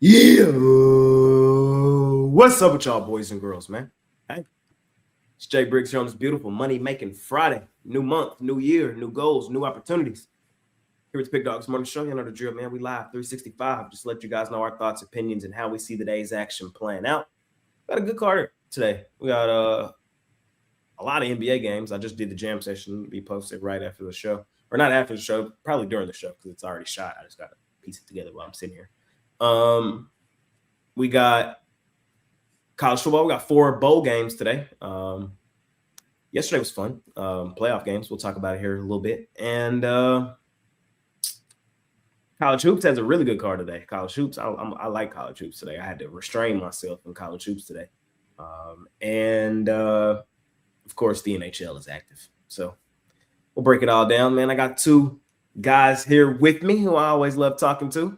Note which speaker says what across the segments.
Speaker 1: Yeah. What's up with y'all boys and girls, man? Hey, it's Jay Briggs here on this beautiful money-making Friday. New month, new year, new goals, new opportunities. Here at the Pick Dawgz Morning Show, you know the drill, man. We live 365. Just let you guys know our thoughts, opinions, and how we see the day's action playing out. Got a good card today. We got a lot of NBA games. I just did the jam session. Be posted right after the show. Or not after the show, probably during the show because it's already shot. I just got to piece it together while I'm sitting here. We got college football. We got 4 bowl games today. Yesterday was fun. Playoff games. We'll talk about it here in a little bit. And college hoops has a really good card today. College hoops. I like college hoops today. I had to restrain myself in college hoops today. And of course, the NHL is active. So we'll break it all down, man. I got 2 guys here with me who I always love talking to.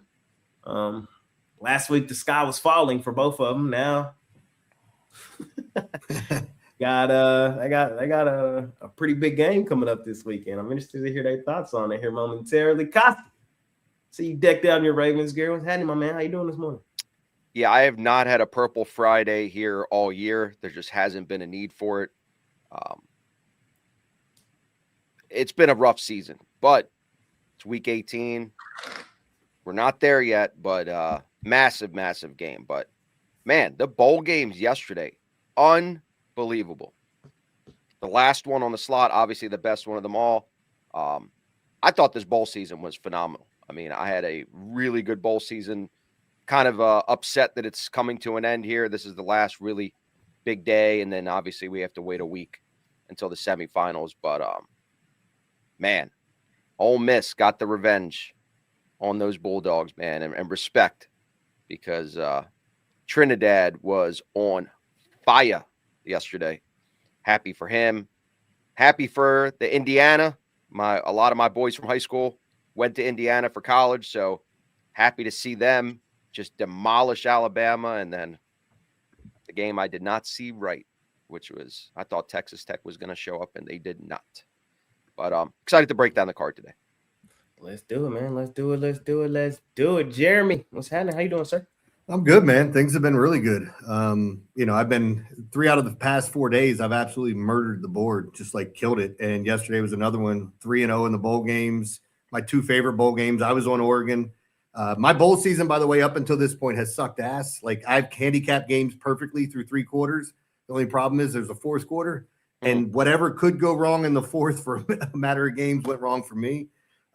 Speaker 1: Last week, the sky was falling for both of them. Now, I got a pretty big game coming up this weekend. I'm interested to hear their thoughts on it here momentarily. Kosty, see you decked out in your Ravens gear. What's happening, my man? How you doing this morning?
Speaker 2: Yeah, I have not had a Purple Friday here all year. There just hasn't been a need for it. It's been a rough season, but it's week 18. We're not there yet, but massive game. But, man, the bowl games yesterday, unbelievable. The last one on the slot, obviously the best one of them all. I thought this bowl season was phenomenal. I mean, I had a really good bowl season. Kind of upset that it's coming to an end here. This is the last really big day, and then obviously we have to wait a week until the semifinals. But, man, Ole Miss got the revenge on those Bulldogs, man, and respect, because Trinidad was on fire yesterday. Happy for him. Happy for the Indiana. A lot of my boys from high school went to Indiana for college, so happy to see them just demolish Alabama. And then the game I did not see right, which was, I thought Texas Tech was going to show up, and they did not. But excited to break down the card today.
Speaker 1: Let's do it, man. Let's do it. Jeremy, what's happening? How you doing, sir?
Speaker 3: I'm good, man. Things have been really good. I've been 3 out of the past 4 days. I've absolutely murdered the board, just like killed it. And yesterday was another one, 3-0 in the bowl games. My 2 favorite bowl games. I was on Oregon. My bowl season, by the way, up until this point has sucked ass. Like, I've handicapped games perfectly through 3 quarters. The only problem is there's a 4th quarter, and whatever could go wrong in the 4th for a matter of games went wrong for me.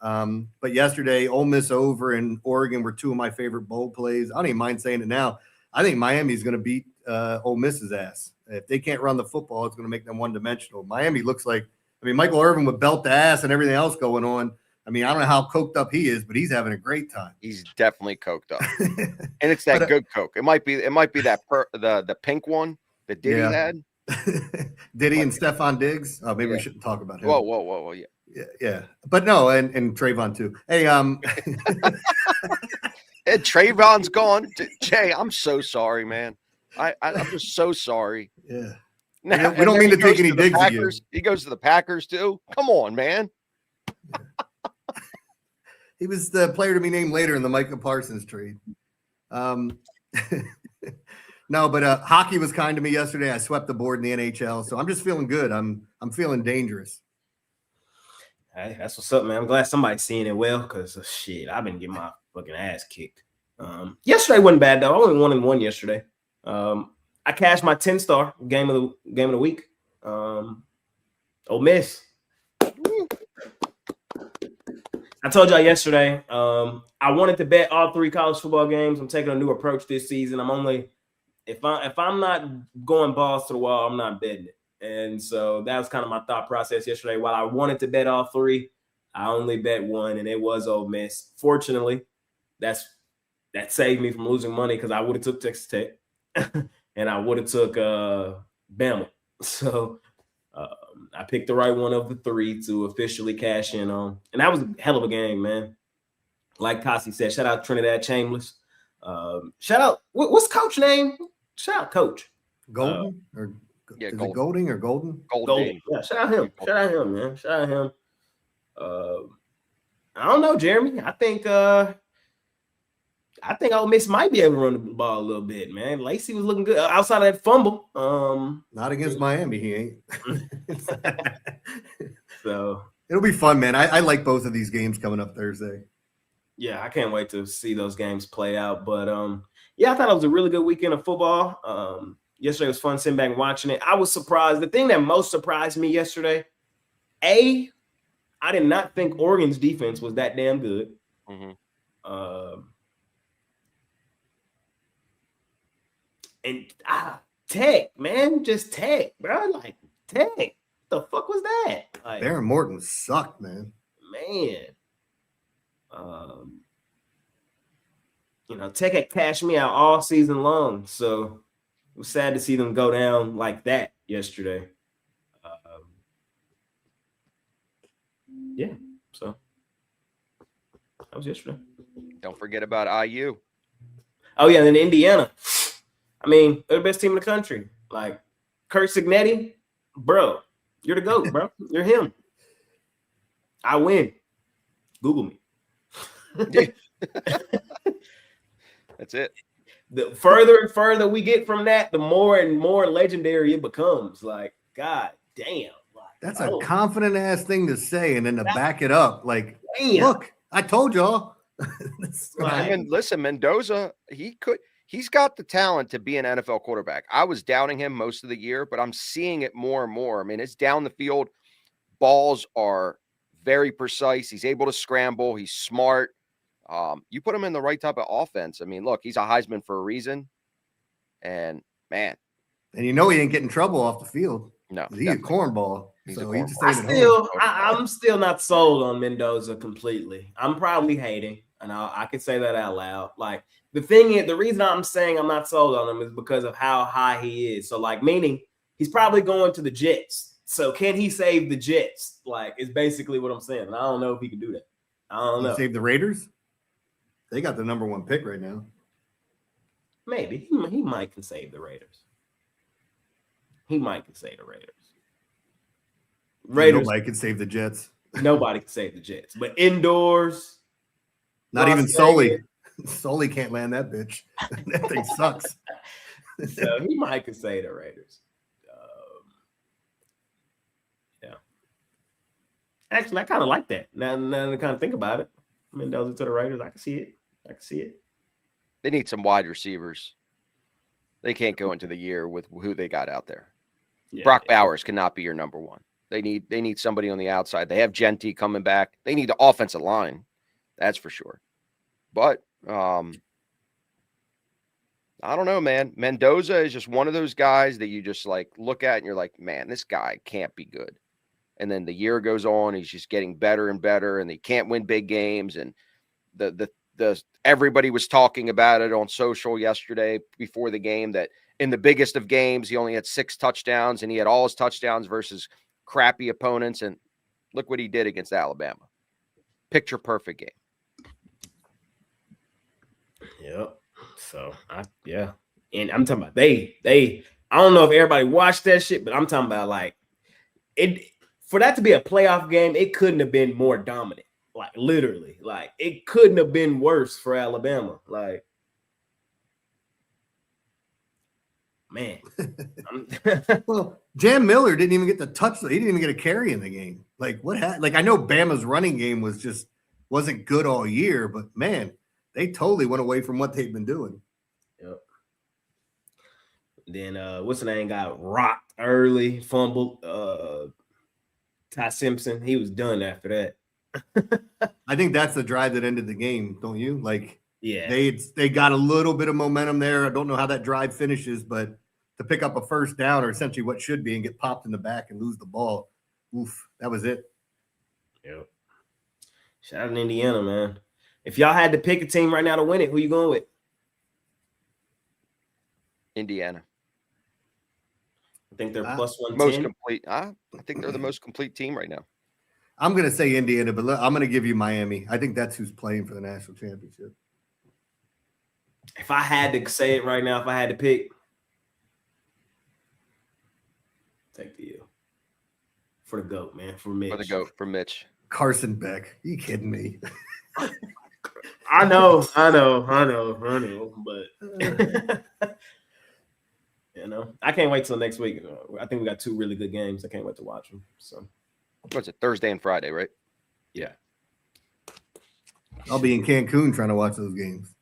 Speaker 3: But yesterday, Ole Miss over and Oregon were 2 of my favorite bowl plays. I don't even mind saying it now. I think Miami's going to beat Ole Miss's ass. If they can't run the football, it's going to make them one-dimensional. Miami looks like, Michael Irvin with belt to ass and everything else going on. I don't know how coked up he is, but he's having a great time.
Speaker 2: He's definitely coked up, and it's that good coke. It might be that the pink one that Diddy had.
Speaker 3: Diddy and Stephon Diggs. Oh, maybe we shouldn't talk about him.
Speaker 2: Whoa, yeah.
Speaker 3: Yeah. But no, and Trayvon too. Hey,
Speaker 2: and Trayvon's gone. Jay, I'm so sorry, man. I'm just so sorry.
Speaker 3: Yeah.
Speaker 2: Now,
Speaker 3: we don't mean to take any digs at you.
Speaker 2: He goes to the Packers too. Come on, man.
Speaker 3: He was the player to be named later in the Micah Parsons trade. No, but hockey was kind to me yesterday. I swept the board in the NHL, so I'm just feeling good. I'm feeling dangerous.
Speaker 1: Hey, that's what's up, man. I'm glad somebody's seeing it well, because shit, I've been getting my fucking ass kicked. Yesterday wasn't bad though. I only 1-1 yesterday. I cashed my 10-star game of the week. Ole Miss. I told y'all yesterday, I wanted to bet all 3 college football games. I'm taking a new approach this season. I'm only, if I'm not going balls to the wall, I'm not betting it. And so that was kind of my thought process yesterday. While I wanted to bet all 3, I only bet 1, and it was Ole Miss. Fortunately, that saved me from losing money, because I would have took Texas Tech and I would have took Bama. So I picked the right one of the 3 to officially cash in on. And that was a hell of a game, man. Like Kosty said, shout out Trinidad Chambliss. Shout out, what's coach name? Shout out Coach.
Speaker 3: Golden? Is it Golding or Golden?
Speaker 2: Golden.
Speaker 1: Yeah, shout out him. Shout out him, man. Shout out him. I don't know, Jeremy. I think I think Ole Miss might be able to run the ball a little bit, man. Lacey was looking good outside of that fumble.
Speaker 3: Not against Miami, he ain't.
Speaker 1: So
Speaker 3: it'll be fun, man. I like both of these games coming up Thursday.
Speaker 1: Yeah, I can't wait to see those games play out. But yeah, I thought it was a really good weekend of football. Yesterday was fun sitting back and watching it. I was surprised. The thing that most surprised me yesterday, I did not think Oregon's defense was that damn good. And Tech, man, just Tech, bro. Like Tech, the fuck was that? Like,
Speaker 3: Baron Morton sucked, man.
Speaker 1: Tech had cashed me out all season long, so it was sad to see them go down like that yesterday. Yeah, so that was yesterday.
Speaker 2: Don't forget about IU.
Speaker 1: Oh yeah, and then Indiana. I mean, they're the best team in the country. Like Kurt Signetti, bro, you're the GOAT, bro. You're him. I win. Google me.
Speaker 2: That's it.
Speaker 1: The further and further we get from that, the more and more legendary it becomes. Like, God damn. Like,
Speaker 3: that's a confident ass thing to say, and then to back it up, like,
Speaker 1: damn.
Speaker 3: Look, I told y'all.
Speaker 2: And listen, Mendoza, he's got the talent to be an NFL quarterback. I was doubting him most of the year, but I'm seeing it more and more. I mean, it's down the field. Balls are very precise. He's able to scramble. He's smart. You put him in the right type of offense. I mean, look, he's a Heisman for a reason. And man.
Speaker 3: And he ain't getting trouble off the field.
Speaker 2: No.
Speaker 3: He's a cornball.
Speaker 1: I'm still not sold on Mendoza completely. I'm probably hating, and I can say that out loud. Like, the thing is, the reason I'm saying I'm not sold on him is because of how high he is. So, like, meaning he's probably going to the Jets. So can he save the Jets? Like, it's basically what I'm saying. And I don't know if he can do that. I don't know.
Speaker 3: Save the Raiders? They got the number 1 pick right now.
Speaker 1: Maybe. He might can save the Raiders. Nobody
Speaker 3: can save the Jets.
Speaker 1: Nobody can save the Jets. But indoors.
Speaker 3: Not even Sully. Sully can't land that bitch. That thing sucks.
Speaker 1: So he might can save the Raiders. Yeah. Actually, I kind of like that. Now to kind of think about it. Mendoza to the Raiders. I can see it.
Speaker 2: They need some wide receivers. They can't go into the year with who they got out there. Yeah, Brock Bowers cannot be your number 1. They need somebody on the outside. They have Genty coming back. They need the offensive line. That's for sure. But I don't know, man. Mendoza is just one of those guys that you just like look at and you're like, man, this guy can't be good. And then the year goes on, he's just getting better and better, and they can't win big games. And the everybody was talking about it on social yesterday before the game that in the biggest of games, he only had 6 touchdowns, and he had all his touchdowns versus crappy opponents. And look what he did against Alabama. Picture perfect game.
Speaker 1: Yep. So and I'm talking about they. I don't know if everybody watched that shit, but I'm talking about like it. For that to be a playoff game, it couldn't have been more dominant. Like literally, like it couldn't have been worse for Alabama. Like, man.
Speaker 3: Well, Jam Miller didn't even get the touch. He didn't even get a carry in the game. Like what happened? Like I know Bama's running game wasn't good all year, but man, they totally went away from what they've been doing.
Speaker 1: Yep. Then what's the name? Got rocked early, fumbled. Ty Simpson, he was done after that.
Speaker 3: I think that's the drive that ended the game, don't you? Like,
Speaker 1: yeah,
Speaker 3: they got a little bit of momentum there. I don't know how that drive finishes, but to pick up a first down, or essentially what should be, and get popped in the back and lose the ball, oof, that was it.
Speaker 1: Yep. Shout out to Indiana, man. If y'all had to pick a team right now to win it, who you going with?
Speaker 2: Indiana.
Speaker 1: I think they're plus 110.
Speaker 2: Most complete. I think they're the most complete team right now.
Speaker 3: I'm going to say Indiana, but I'm going to give you Miami. I think that's who's playing for the national championship.
Speaker 1: If I had to say it right now, if I had to pick, take the U. For the GOAT, man. For Mitch.
Speaker 2: For the GOAT, for Mitch.
Speaker 3: Carson Beck. Are you kidding me?
Speaker 1: I know, but I can't wait till next week. I think we got 2 really good games. I can't wait to watch them. So,
Speaker 2: what's it? Thursday and Friday, right?
Speaker 1: Yeah.
Speaker 3: I'll be in Cancun trying to watch those games.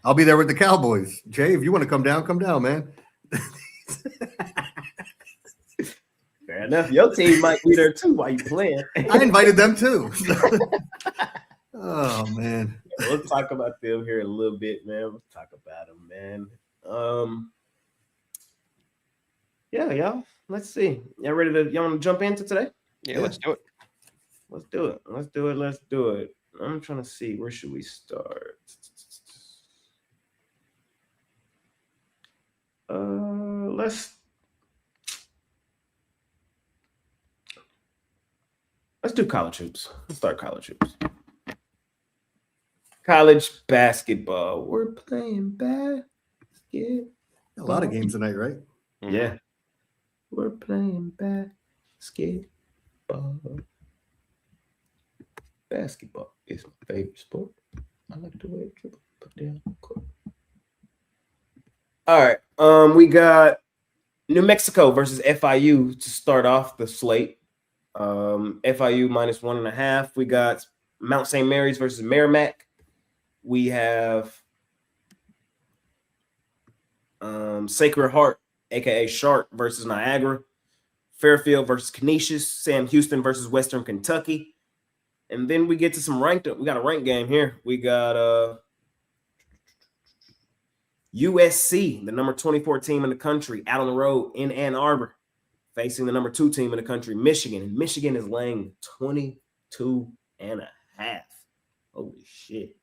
Speaker 3: I'll be there with the Cowboys. Jay, if you want to come down, man.
Speaker 1: Fair enough. Your team might be there too while you playing.
Speaker 3: I invited them too. Oh man.
Speaker 1: We'll talk about them here in a little bit, man. We'll talk about them, man. Yeah, y'all. Let's see. Y'all ready to? Y'all want to jump into today?
Speaker 2: Yeah, let's do it.
Speaker 1: Let's do it. I'm trying to see, where should we start? Let's do college hoops. Let's start college hoops. College basketball. We're playing basketball.
Speaker 3: A lot of games tonight, right?
Speaker 2: Mm-hmm.
Speaker 1: Yeah. We're playing basketball. Basketball is my favorite sport. I like the way it dribble put down the court. All right. We got New Mexico versus FIU to start off the slate. FIU -1.5. We got Mount St. Mary's versus Merrimack. We have Sacred Heart, aka Sharp, versus Niagara. Fairfield versus Canisius. Sam Houston versus Western Kentucky. And then we get to some ranked. We got a ranked game here. We got USC, the number 24 team in the country, out on the road in Ann Arbor, facing the number 2 team in the country, Michigan. And Michigan is laying 22.5. Holy shit.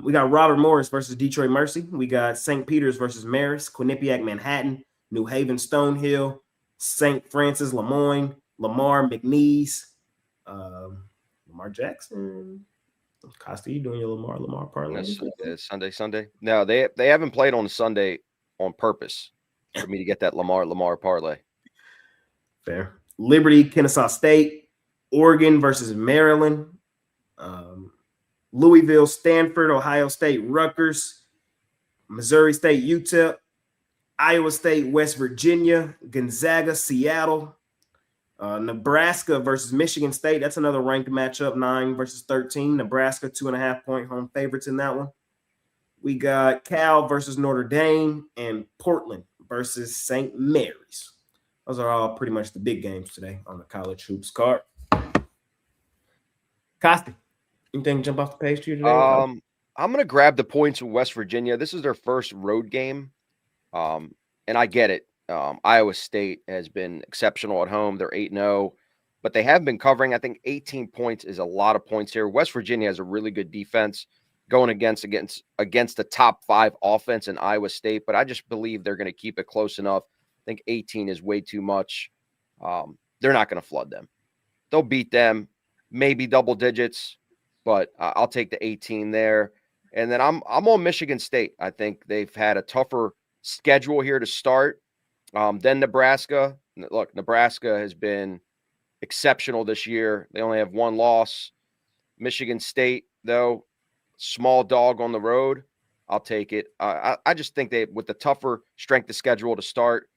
Speaker 1: We got Robert Morris versus Detroit Mercy. We got St. Peter's versus Marist, Quinnipiac Manhattan, New Haven Stonehill, St. Francis Lemoyne, Lamar McNeese, Lamar Jackson. Kosty, you doing your Lamar parlay?
Speaker 2: Sunday. No, they haven't played on Sunday on purpose for me to get that Lamar parlay.
Speaker 1: Fair. Liberty, Kennesaw State, Oregon versus Maryland, Louisville, Stanford, Ohio State, Rutgers, Missouri State, UTEP, Iowa State, West Virginia, Gonzaga, Seattle, Nebraska versus Michigan State. That's another ranked matchup, 9 versus 13. Nebraska, 2.5-point home favorites in that one. We got Cal versus Notre Dame and Portland versus St. Mary's. Those are all pretty much the big games today on the college hoops card. Kosty, anything jump off the page to you today?
Speaker 2: I'm going to grab the points with West Virginia. This is their first road game, and I get it. Iowa State has been exceptional at home. They're 8-0, but they have been covering. I think 18 points is a lot of points here. West Virginia has a really good defense going against the top 5 offense in Iowa State, but I just believe they're going to keep it close enough. I think 18 is way too much. They're not going to flood them. They'll beat them, maybe double digits, but I'll take the 18 there. And then I'm on Michigan State. I think they've had a tougher schedule here to start. Then Nebraska. Look, Nebraska has been exceptional this year. They only have 1 loss. Michigan State, though, small dog on the road. I'll take it. I just think with the tougher strength of schedule to start,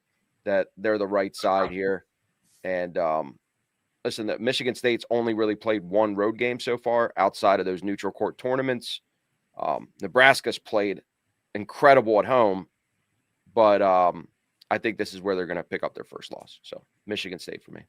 Speaker 2: that they're the right side here. And listen, that Michigan State's only really played 1 road game so far outside of those neutral court tournaments. Nebraska's played incredible at home, but I think this is where they're going to pick up their first loss. So Michigan State for me.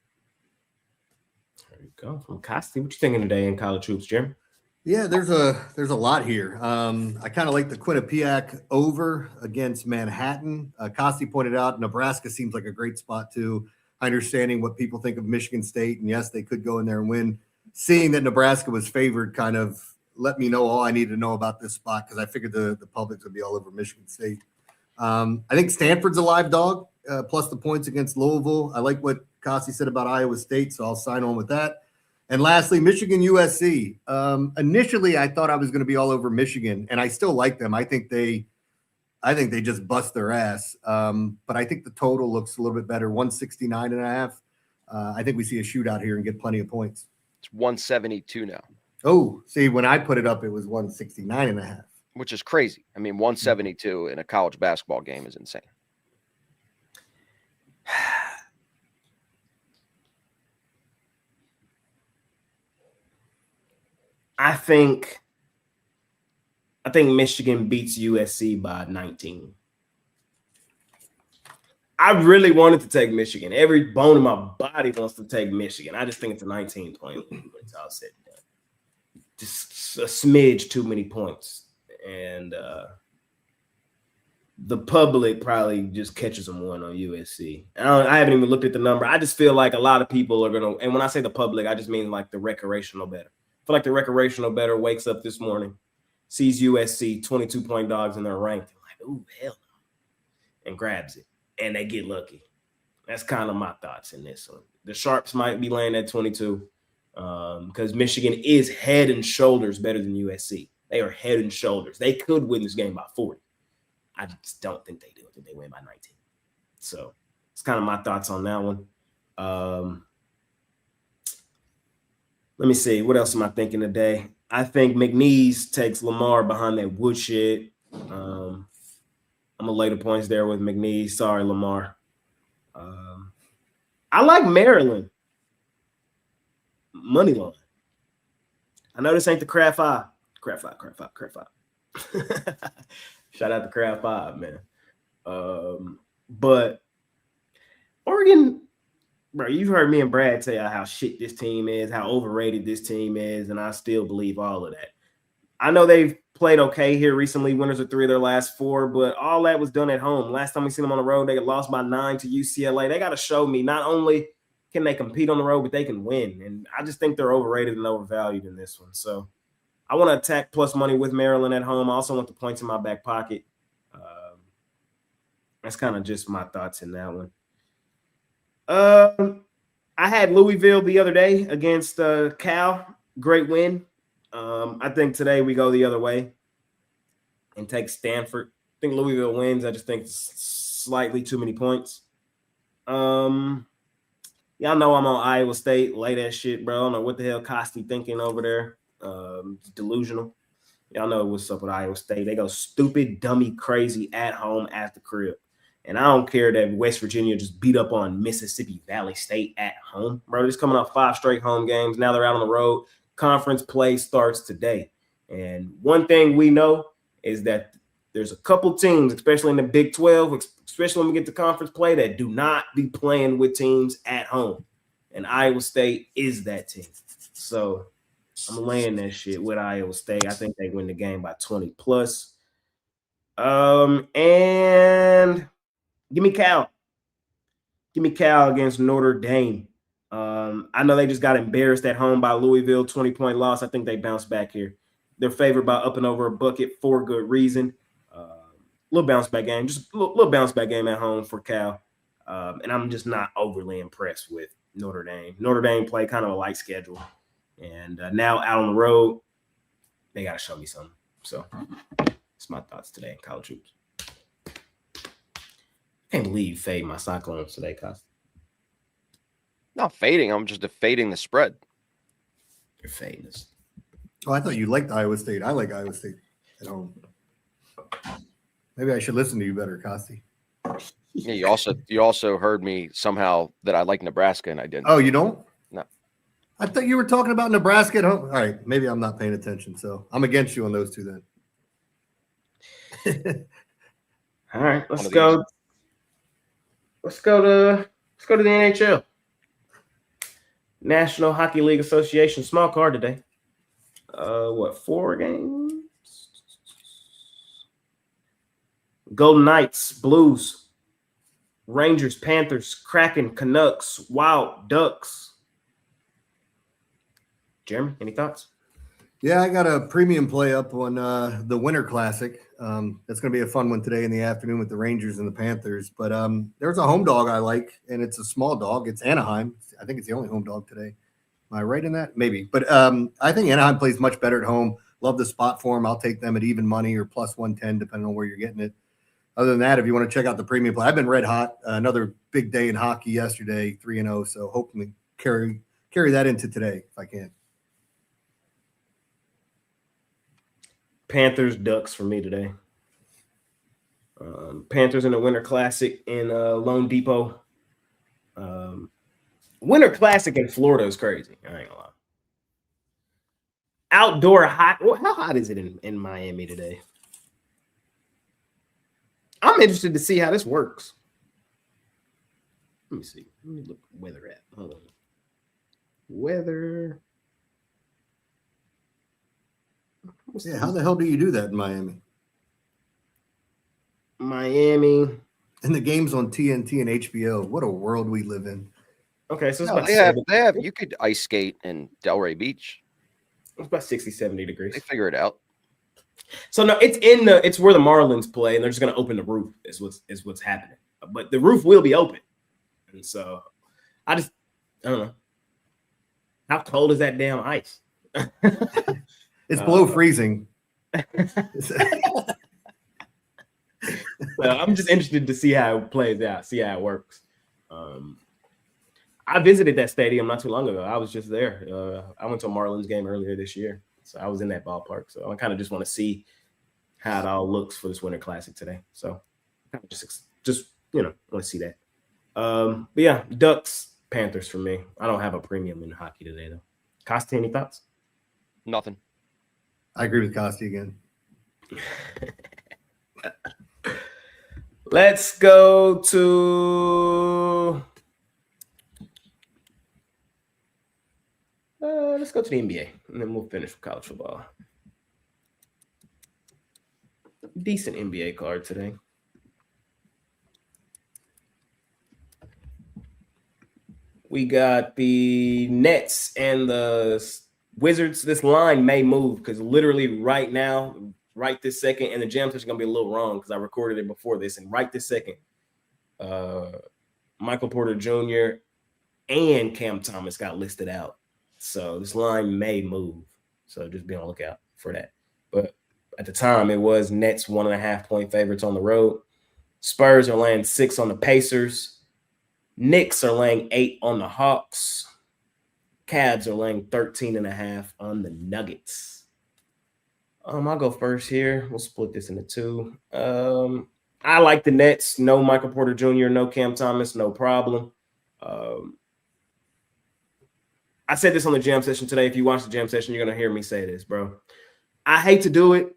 Speaker 1: There you go. From Kosty, what you thinking today in college hoops, Jim?
Speaker 3: Yeah, there's a lot here. I kind of like the Quinnipiac over against Manhattan. Kosty pointed out Nebraska seems like a great spot too. Understanding what people think of Michigan State, and yes, they could go in there and win. Seeing that Nebraska was favored kind of let me know all I need to know about this spot because I figured the public would be all over Michigan State. I think Stanford's a live dog, plus the points against Louisville. I like what Kosty said about Iowa State, so I'll sign on with that. And lastly, Michigan USC. Initially, I thought I was going to be all over Michigan, and I still like them. I think they just bust their ass. But I think the total looks a little bit better, 169.5. I think we see a shootout here and get plenty of points.
Speaker 2: It's 172 now.
Speaker 3: Oh, see, when I put it up, it was 169.5.
Speaker 2: which is crazy. I mean, 172 in a college basketball game is insane.
Speaker 1: I think Michigan beats USC by 19. I really wanted to take Michigan. Every bone in my body wants to take Michigan. I just think it's a 19-point lead. It's all said and done. Just a smidge too many points. And the public probably just catches them one on USC. I haven't even looked at the number. I just feel like a lot of people are going to – and when I say the public, I just mean like the recreational bettor. I feel like the recreational bettor wakes up this morning, sees USC 22-point dogs and they're ranked. Like, ooh, hell no. And grabs it. And they get lucky. That's kind of my thoughts in this one. The Sharps might be laying at 22 because Michigan is head and shoulders better than USC. They are head and shoulders. They could win this game by 40. I just don't think they do. I think they win by 19. So it's kind of my thoughts on that one. Let me see. What else am I thinking today? I think McNeese takes Lamar behind that woodshed. I'm going to lay the points there with McNeese. Sorry, Lamar. I like Maryland. Money line. I know this ain't the Crab Five. Crab Five. Shout out to Crab Five, man. But Oregon, bro, you've heard me and Brad tell you how shit this team is, how overrated this team is, and I still believe all of that. I know they've played okay here recently, winners of 3 of their last 4, but all that was done at home. Last time we seen them on the road, they lost by 9 to UCLA. They got to show me not only can they compete on the road, but they can win. And I just think they're overrated and overvalued in this one. So I want to attack plus money with Maryland at home. I also want the points in my back pocket. That's kind of just my thoughts in that one. I had Louisville the other day against Cal. Great win. I think today we go the other way and take Stanford. I think Louisville wins. I just think it's slightly too many points. Y'all know I'm on Iowa State. Lay that shit, bro. I don't know what the hell Kosty thinking over there. It's delusional. Y'all know what's up with Iowa State. They go stupid, dummy, crazy at home at the crib. And I don't care that West Virginia just beat up on Mississippi Valley State at home. Bro, they're just coming off 5 straight home games. Now they're out on the road. Conference play starts today. And one thing we know is that there's a couple teams, especially in the Big 12, especially when we get to conference play, that do not be playing with teams at home. And Iowa State is that team. So I'm laying that shit with Iowa State. I think they win the game by 20 plus. And give me Cal. Give me Cal against Notre Dame. I know they just got embarrassed at home by Louisville, 20-point loss. I think they bounce back here. They're favored by up and over a bucket for good reason. Little bounce back game, just a little bounce back game at home for Cal. And I'm just not overly impressed with Notre Dame. Notre Dame play kind of a light schedule. And now out on the road, they got to show me something. So that's my thoughts today in college hoops. Can't believe you fade my Cyclones today, Kosty.
Speaker 2: Not fading. I'm just fading the spread.
Speaker 1: You're fading this.
Speaker 3: Oh, I thought you liked Iowa State. I like Iowa State at home. Maybe I should listen to you better, Kosty.
Speaker 2: Yeah, you also heard me somehow that I like Nebraska and I didn't.
Speaker 3: Oh, you don't?
Speaker 2: No.
Speaker 3: I thought you were talking about Nebraska at home. All right, maybe I'm not paying attention. So I'm against you on those two then.
Speaker 1: All right, let's go. Let's go to the NHL. National Hockey League Association. Small card today. 4 games? Golden Knights, Blues, Rangers, Panthers, Kraken, Canucks, Wild, Ducks. Jeremy, any thoughts?
Speaker 3: Yeah, I got a premium play up on the Winter Classic. That's going to be a fun one today in the afternoon with the Rangers and the Panthers. But there's a home dog I like, and it's a small dog. It's Anaheim. I think it's the only home dog today. Am I right in that? Maybe. But I think Anaheim plays much better at home. Love the spot for them. I'll take them at even money or plus 110, depending on where you're getting it. Other than that, if you want to check out the premium play, I've been red hot. Another big day in hockey yesterday, 3-0. So hopefully carry that into today if I can.
Speaker 1: Panthers, Ducks for me today. Panthers in the Winter Classic in Lone Depot. Winter Classic in Florida is crazy. I ain't gonna lie. Outdoor hot. Well, how hot is it in Miami today? I'm interested to see how this works. Let me see. Let me look weather at. Hold on. Weather.
Speaker 3: Yeah, how the hell do you do that in Miami?
Speaker 1: Miami.
Speaker 3: And the game's on TNT and HBO. What a world we live in.
Speaker 1: Okay, so it's
Speaker 2: No,
Speaker 1: about
Speaker 2: they have. You could ice skate in Delray Beach.
Speaker 1: It's about 60, 70 degrees.
Speaker 2: They figure it out.
Speaker 1: So no, it's where the Marlins play, and they're just gonna open the roof. Is what's happening. But the roof will be open, and so I don't know. How cold is that damn ice?
Speaker 3: It's below freezing.
Speaker 1: Well, I'm just interested to see how it plays out, see how it works. I visited that stadium not too long ago. I was just there. I went to a Marlins game earlier this year, so I was in that ballpark. So I kind of just want to see how it all looks for this Winter Classic today. So just want to see that. But yeah, Ducks, Panthers for me. I don't have a premium in hockey today though. Kosty, any thoughts?
Speaker 2: Nothing.
Speaker 3: I agree with Kosty again.
Speaker 1: Let's go to the NBA, and then we'll finish with college football. Decent NBA card today. We got the Nets and the Wizards. This line may move because literally right now, right this second, and the jam session is going to be a little wrong because I recorded it before this, and right this second, Michael Porter Jr. and Cam Thomas got listed out. So this line may move. So just be on the lookout for that. But at the time, it was Nets 1.5-point favorites on the road. Spurs are laying 6 on the Pacers. Knicks are laying 8 on the Hawks. Cavs are laying 13.5 on the Nuggets. I'll go first here. We'll split this into two. I like the Nets. No Michael Porter Jr., no Cam Thomas, no problem. I said this on the jam session today. If you watch the jam session, you're going to hear me say this, bro. I hate to do it.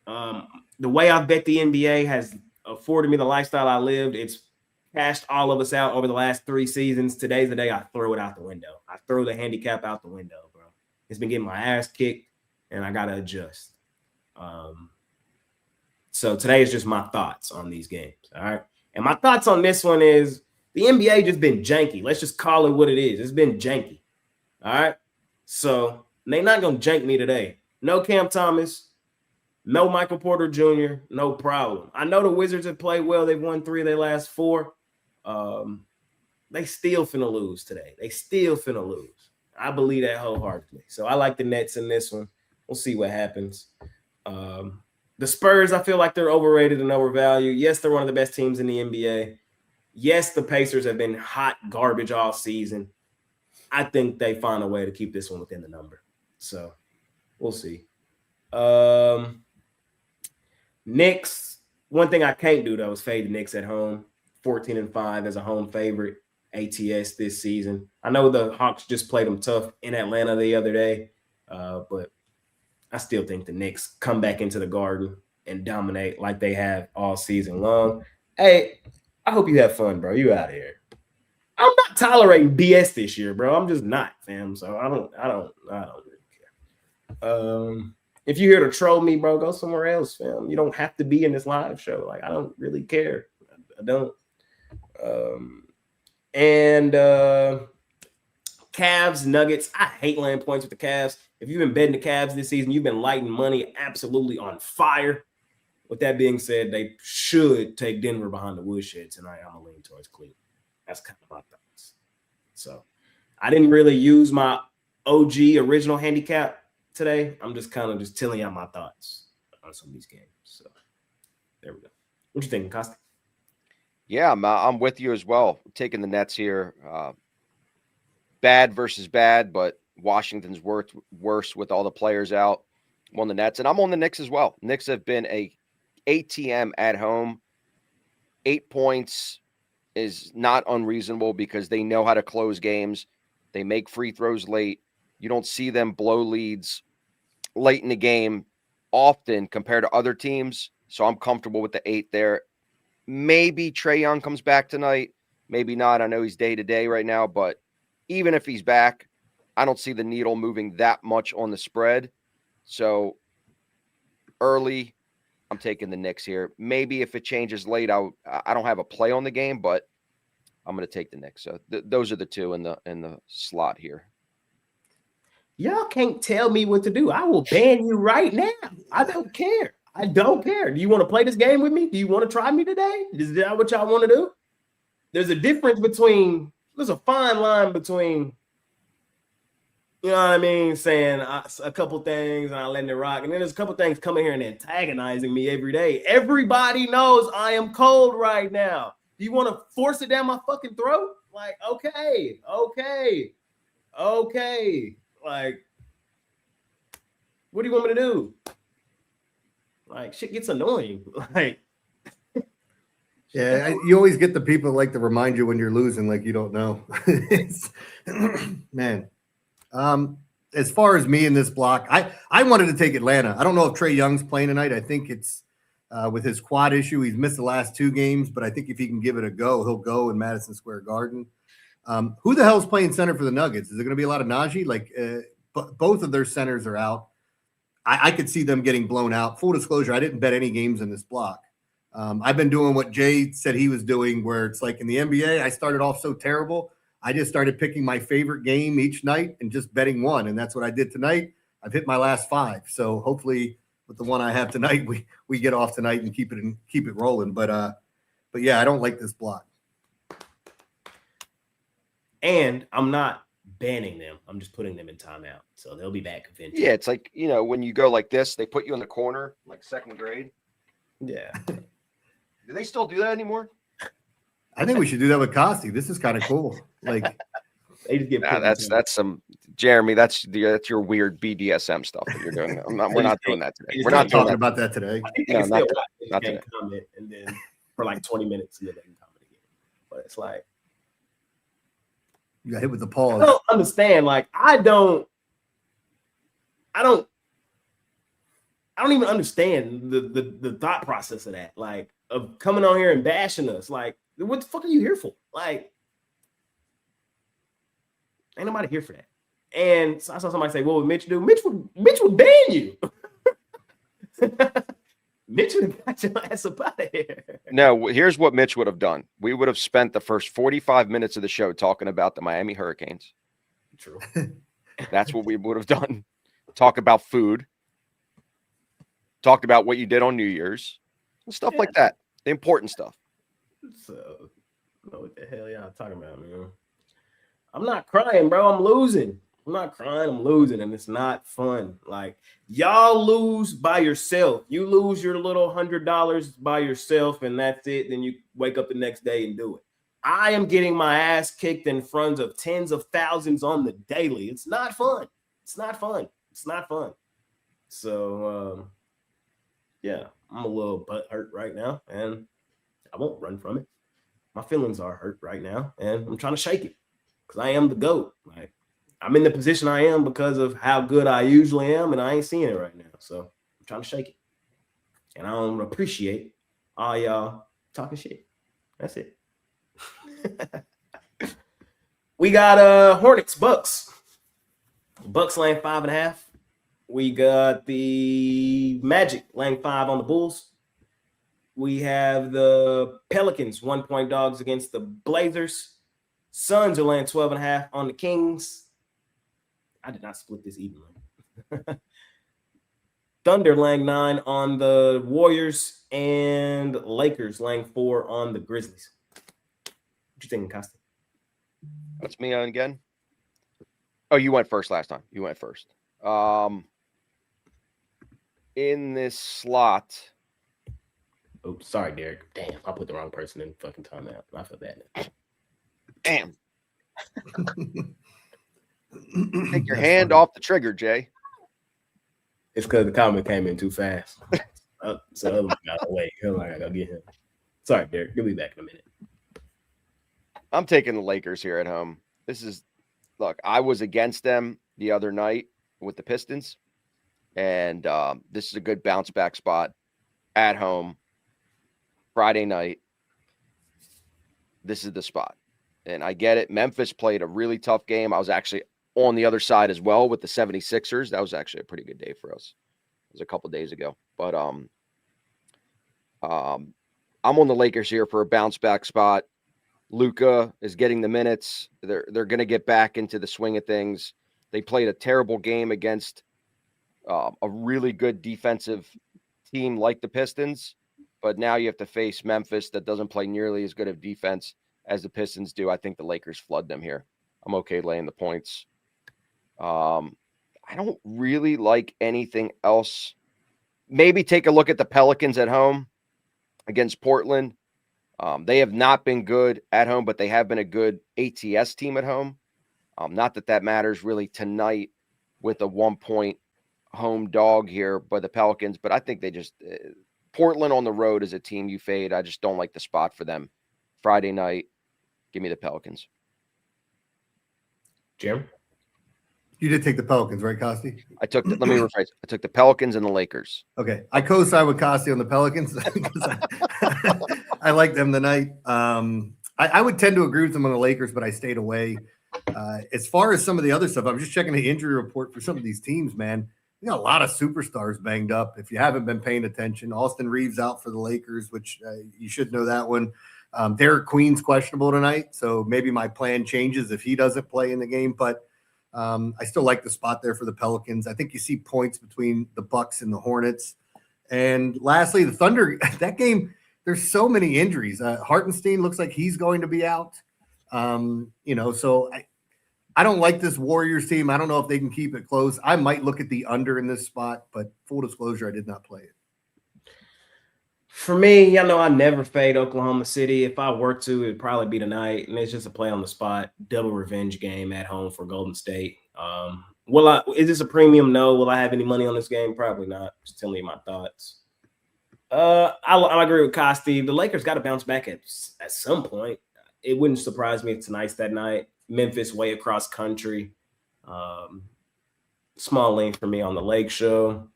Speaker 1: The way I bet the NBA has afforded me the lifestyle I lived. It's cashed all of us out over the last 3 seasons. Today's the day I throw it out the window. I throw the handicap out the window, bro. It's been getting my ass kicked, and I got to adjust. So today is just my thoughts on these games, all right? And my thoughts on this one is the NBA just been janky. Let's just call it what it is. It's been janky, all right? So they're not going to jank me today. No Cam Thomas, no Michael Porter Jr., no problem. I know the Wizards have played well. They've won 3 of their last 4. They still finna lose today. They still finna lose. I believe that wholeheartedly. So I like the Nets in this one. We'll see what happens. The Spurs, I feel like they're overrated and overvalued. Yes, they're one of the best teams in the NBA. Yes, the Pacers have been hot garbage all season. I think they find a way to keep this one within the number. So we'll see. Knicks, one thing I can't do, though, is fade the Knicks at home. 14-5 as a home favorite, ATS this season. I know the Hawks just played them tough in Atlanta the other day, but I still think the Knicks come back into the Garden and dominate like they have all season long. Hey, I hope you have fun, bro. You out here. I'm not tolerating BS this year, bro. I'm just not, fam. So I don't really care. If you're here to troll me, bro, go somewhere else, fam. You don't have to be in this live show. Like, I don't really care. I don't. Cavs, Nuggets. I hate laying points with the Cavs. If you've been betting the Cavs this season, you've been lighting money absolutely on fire. With that being said, they should take Denver behind the woodshed tonight. I'm going to lean towards Cleveland. That's kind of my thoughts. So I didn't really use my OG original handicap today. I'm just kind of just telling y'all my thoughts on some of these games. So there we go. What you thinking, Kosty?
Speaker 2: Yeah, I'm with you as well. Taking the Nets here. Bad versus bad, but Washington's worse with all the players out. I'm on the Nets, and I'm on the Knicks as well. Knicks have been a ATM at home. 8 points is not unreasonable because they know how to close games. They make free throws late. You don't see them blow leads late in the game often compared to other teams. So I'm comfortable with the 8 there. Maybe Trae Young comes back tonight. Maybe not. I know he's day-to-day right now, but even if he's back, I don't see the needle moving that much on the spread. So early, I'm taking the Knicks here. Maybe if it changes late, I don't have a play on the game, but I'm going to take the Knicks. So those are the two in the slot here.
Speaker 1: Y'all can't tell me what to do. I will ban you right now. I don't care. I don't care. Do you want to play this game with me? Do you want to try me today? Is that what y'all want to do? There's a difference between, there's a fine line between, you know what I mean, saying a couple things and I letting it rock. And then there's a couple things coming here and antagonizing me every day. Everybody knows I am cold right now. Do you want to force it down my fucking throat? Like, okay. Like, what do you want me to do? Like, shit gets annoying. Like,
Speaker 3: yeah, you always get the people that like to remind you when you're losing, like you don't know. Man. As far as me in this block, I wanted to take Atlanta. I don't know if Trae Young's playing tonight. I think it's with his quad issue. He's missed the last 2 games, but I think if he can give it a go, he'll go in Madison Square Garden. Who the hell's playing center for the Nuggets? Is there going to be a lot of Najee? Like, both of their centers are out. I could see them getting blown out. Full disclosure, I didn't bet any games in this block. I've been doing what Jay said he was doing, where it's like in the NBA, I started off so terrible. I just started picking my favorite game each night and just betting one. And that's what I did tonight. I've hit my last 5. So hopefully with the one I have tonight, we get off tonight and keep it rolling. But yeah, I don't like this block.
Speaker 1: and I'm not banning them. I'm just putting them in timeout. So they'll be back eventually.
Speaker 2: Yeah, it's like, you know, when you go like this, they put you in the corner, like 2nd grade.
Speaker 1: Yeah.
Speaker 2: Do they still do that anymore?
Speaker 3: I think we should do that with Kosty. This is kind of cool. Like,
Speaker 1: they just get
Speaker 2: that's some Jeremy. That's your weird BDSM stuff that you're doing. We're not doing that today. We're not
Speaker 3: talking about that today.
Speaker 1: No, not today. Comment and then for like 20 minutes and then they can comment again. But it's like
Speaker 3: you got hit with the pause.
Speaker 1: I don't understand. Like I don't even understand the thought process of that. Like of coming on here and bashing us. Like, what the fuck are you here for? Like, ain't nobody here for that. And so I saw somebody say, "What would Mitch do?" Mitch would ban you. Mitch would have got your ass up out of here.
Speaker 2: No, here's what Mitch would have done. We would have spent the first 45 minutes of the show talking about the Miami Hurricanes.
Speaker 1: True.
Speaker 2: That's what we would have done. Talk about food. Talked about what you did on New Year's. Stuff like that. The important stuff.
Speaker 1: So, I don't know what the hell y'all talking about, man. I'm not crying, bro. I'm losing. I'm not crying. I'm losing, and it's not fun. Like, y'all lose by yourself. You lose your little $100 by yourself, and that's it. Then you wake up the next day and do it. I am getting my ass kicked in front of tens of thousands on the daily. It's not fun. It's not fun. It's not fun. So, yeah, I'm a little butt hurt right now, and I won't run from it. My feelings are hurt right now, and I'm trying to shake it because I am the GOAT. Like, I'm in the position I am because of how good I usually am, and I ain't seeing it right now. So I'm trying to shake it. And I don't appreciate all y'all talking shit. That's it. We got Hornets, Bucks. Bucks laying 5.5. We got the Magic laying 5 on the Bulls. We have the Pelicans 1-point dogs against the Blazers. Suns are laying 12.5 on the Kings. I did not split this evenly. Thunder laying 9 on the Warriors, and Lakers laying 4 on the Grizzlies. What you thinking, Kosty?
Speaker 2: That's me on again. Oh, you went first last time. You went first. In this slot.
Speaker 1: Oh, sorry, Derek. Damn, I put the wrong person in fucking timeout. I feel bad.
Speaker 2: Damn. Take your hand off the trigger, Jay.
Speaker 1: It's because the comment came in too fast. So the other one got away. I'm like, I gotta get him. Sorry, Derek. You'll be back in a minute.
Speaker 2: I'm taking the Lakers here at home. Look, I was against them the other night with the Pistons, and this is a good bounce back spot at home. Friday night. This is the spot. And I get it. Memphis played a really tough game. I was actually on the other side as well with the 76ers. That was actually a pretty good day for us. It was a couple days ago. But I'm on the Lakers here for a bounce back spot. Luka is getting the minutes. They're going to get back into the swing of things. They played a terrible game against a really good defensive team like the Pistons. But now you have to face Memphis that doesn't play nearly as good of defense as the Pistons do. I think the Lakers flood them here. I'm okay laying the points. I don't really like anything else. Maybe take a look at the Pelicans at home against Portland. They have not been good at home, but they have been a good ATS team at home. Not that matters really tonight with a 1-point home dog here by the Pelicans, but I think they just Portland on the road is a team you fade. I just don't like the spot for them. Friday night, give me the Pelicans.
Speaker 1: Jim?
Speaker 3: You did take the Pelicans, right, Kosty?
Speaker 2: Let me rephrase. I took the Pelicans and the Lakers.
Speaker 3: Okay. I co-sign with Kosty on the Pelicans because I like them tonight. I would tend to agree with them on the Lakers, but I stayed away. As far as some of the other stuff, I'm just checking the injury report for some of these teams, man. You got a lot of superstars banged up. If you haven't been paying attention, Austin Reeves out for the Lakers, which you should know that one. Derek Queen's questionable tonight, so maybe my plan changes if he doesn't play in the game. But I still like the spot there for the Pelicans. I think you see points between the Bucks and the Hornets. And lastly, the Thunder. That game, there's so many injuries. Hartenstein looks like he's going to be out. So I don't like this Warriors team. I don't know if they can keep it close. I might look at the under in this spot, but full disclosure, I did not play it.
Speaker 1: For me, I never fade Oklahoma City. If I were to, it'd probably be tonight. And it's just a play on the spot, double revenge game at home for Golden State. Is this a premium? No. Will I have any money on this game? Probably not. Just telling you my thoughts. I agree with Kosty. The Lakers got to bounce back at some point. It wouldn't surprise me if tonight's that night. Memphis way across country. Small lane for me on the Lake Show.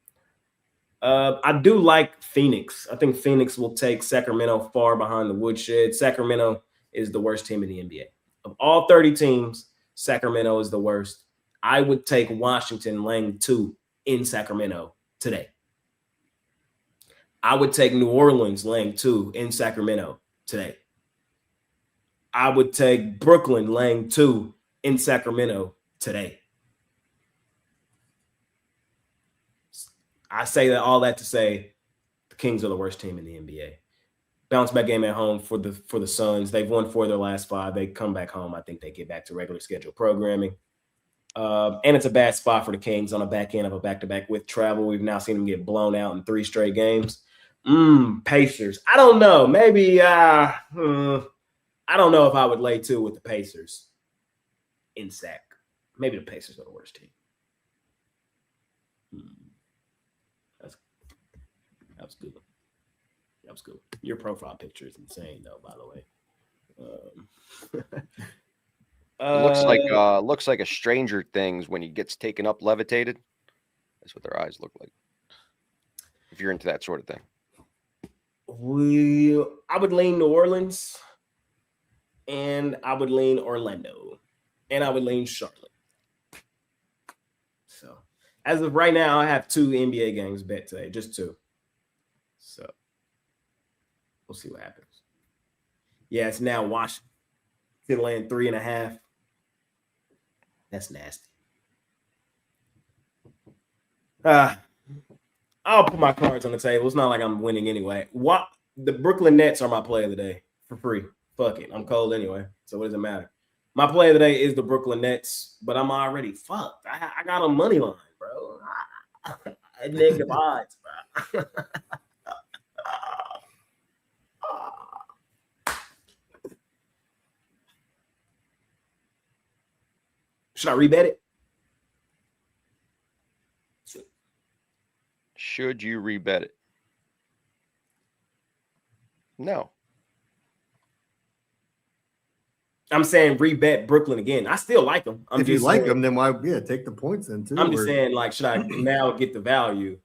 Speaker 1: I do like Phoenix. I think Phoenix will take Sacramento far behind the woodshed. Sacramento is the worst team in the NBA. Of all 30 teams, Sacramento is the worst. I would take Washington laying 2 in Sacramento today. I would take New Orleans laying 2 in Sacramento today. I would take Brooklyn laying 2 in Sacramento today. I say all that to say the Kings are the worst team in the NBA. Bounce back game at home for the Suns. They've won 4 of their last 5. They come back home. I think they get back to regular schedule programming. And it's a bad spot for the Kings on the back end of a back-to-back with travel. We've now seen them get blown out in 3 straight games. Pacers. I don't know. Maybe I don't know if I would lay 2 with the Pacers in Sac. Maybe the Pacers are the worst team. That was good. That was good. Your profile picture is insane, though. By the way,
Speaker 2: looks like a Stranger Things when he gets taken up levitated. That's what their eyes look like. If you're into that sort of thing,
Speaker 1: I would lean New Orleans, and I would lean Orlando, and I would lean Charlotte. So, as of right now, I have 2 NBA games bet today, just 2. So we'll see what happens. Yeah, it's now Washington laying 3.5. That's nasty. I'll put my cards on the table. It's not like I'm winning anyway. The Brooklyn Nets are my play of the day for free. Fuck it. I'm cold anyway. So what does it matter? My play of the day is the Brooklyn Nets, but I'm already fucked. I got a money line, bro. Negative odds, bro. Should I rebet it?
Speaker 2: Should you rebet it? No.
Speaker 1: I'm saying rebet Brooklyn again. I still like them.
Speaker 3: If you like them, then why? Yeah, take the points in too.
Speaker 1: I'm just saying, like, should I now get the value?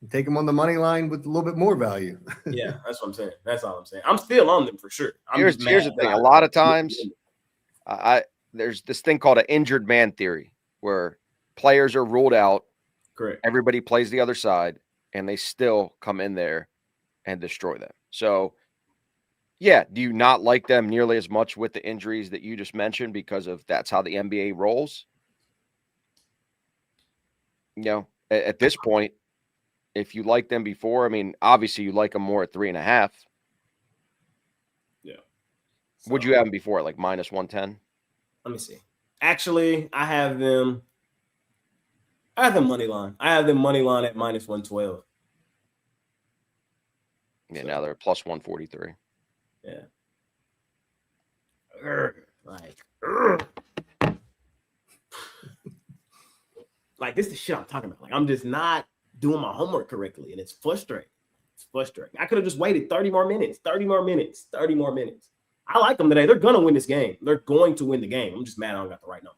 Speaker 3: Take them on the money line with a little bit more value.
Speaker 1: Yeah, that's what I'm saying. That's all I'm saying. I'm still on them for sure.
Speaker 2: Here's the thing. A lot of times, there's this thing called an injured man theory where players are ruled out.
Speaker 1: Correct.
Speaker 2: Everybody plays the other side, and they still come in there and destroy them. So, yeah, do you not like them nearly as much with the injuries that you just mentioned because of that's how the NBA rolls? You know, at this point, if you like them before, I mean, obviously you like them more at 3.5.
Speaker 1: Yeah.
Speaker 2: So, would you have them before, like minus 110?
Speaker 1: Let me see. Actually, I have them money line. I have them money line at minus 112.
Speaker 2: Yeah, so, now they're plus 143.
Speaker 1: Yeah. Like this is the shit I'm talking about. Like I'm just not doing my homework correctly, and it's frustrating. It's frustrating. I could have just waited 30 more minutes. I like them today. They're gonna win this game. They're going to win the game. I'm just mad I don't got the right number.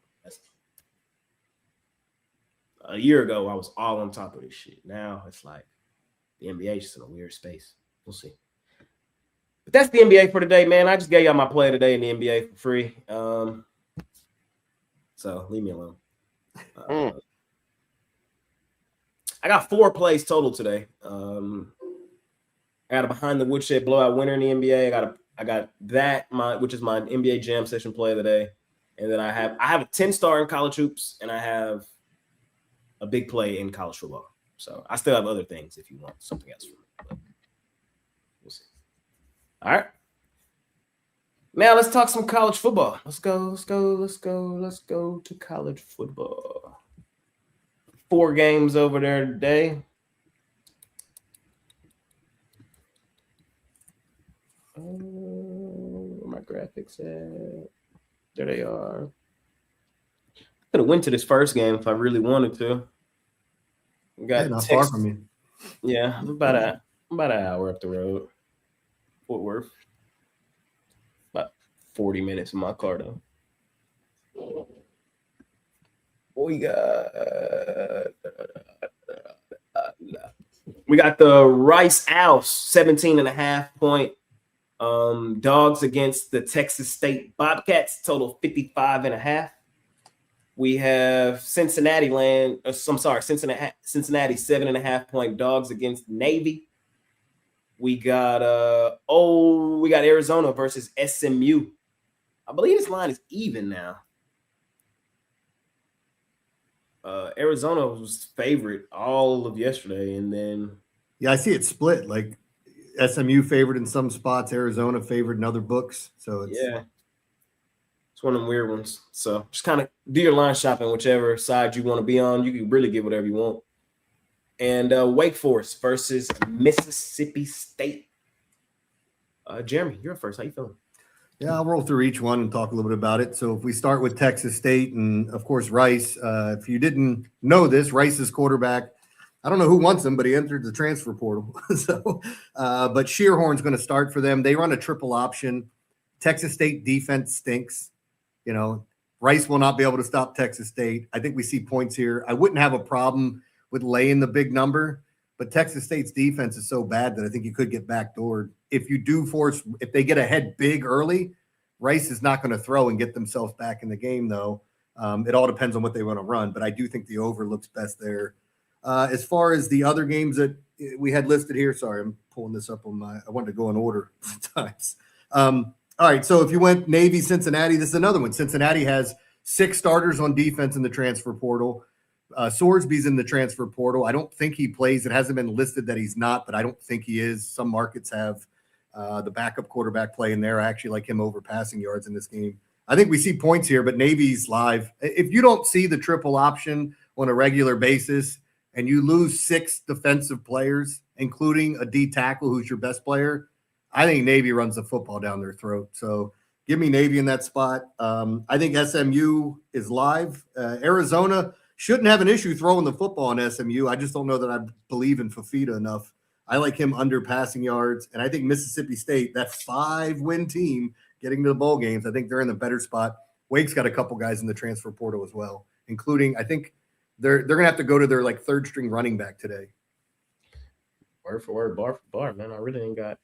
Speaker 1: A year ago, I was all on top of this shit. Now it's like the NBA is just in a weird space. We'll see. But that's the NBA for today, man. I just gave y'all my play today in the NBA for free. So leave me alone. I got 4 plays total today. I got a behind the woodshed blowout winner in the NBA. I got that which is my NBA Jam Session play of the day, and then I have a 10-star in college hoops, and I have a big play in college football. So I still have other things if you want something else from me. But we'll see. All right. Now let's talk some college football. Let's go to college football. 4 games over there today. Where my graphics at? There they are. I could have went to this first game if I really wanted to. We got
Speaker 3: not far from you.
Speaker 1: Yeah, about an hour up the road. Fort Worth. About 40 minutes in my car though. We got the Rice Owls 17.5 point dogs against the Texas State Bobcats, total 55.5. We have Cincinnati 7.5 point dogs against Navy. We got Arizona versus SMU. I believe this line is even now. Arizona was favorite all of yesterday, and then
Speaker 3: I see it split. Like SMU favored in some spots, Arizona favored in other books. So it's one of them weird ones. So just kind of do your line shopping, whichever side you want to be on. You can really get whatever you want. And Wake Forest versus Mississippi State. Jeremy, you're first. How you feeling? Yeah, I'll roll through each one and talk a little bit about it. So if we start with Texas State and, of course, Rice, if you didn't know this, Rice's quarterback, I don't know who wants him, but he entered the transfer portal. But Shearhorn's going to start for them. They run a triple option. Texas State defense stinks. You know, Rice will not be able to stop Texas State. I think we see points here. I wouldn't have a problem with laying the big number, but Texas State's defense is so bad that I think you could get backdoored. If they get ahead big early, Rice is not going to throw and get themselves back in the game, though. It all depends on what they want to run, but I do think the over looks best there. As far as the other games that we had listed here, sorry, I'm pulling this up I wanted to go in order sometimes. All right, so if you went Navy, Cincinnati, this is another one. Cincinnati has 6 starters on defense in the transfer portal. Sorsby's in the transfer portal. I don't think he plays. It hasn't been listed that he's not, but I don't think he is. Some markets have the backup quarterback playing there. I actually like him over passing yards in this game. I think we see points here, but Navy's live. If you don't see the triple option on a regular basis and you lose 6 defensive players, including a D tackle who's your best player, I think Navy runs the football down their throat. So give me Navy in that spot. I think SMU is live. Arizona shouldn't have an issue throwing the football on SMU. I just don't know that I believe in Fafita enough. I like him under passing yards, and I think Mississippi State, that 5-win team getting to the bowl games, I think they're in the better spot. Wake's got a couple guys in the transfer portal as well, including I think they're going to have to go to their like third string running back today.
Speaker 1: Word for word, bar for bar, man. I really ain't got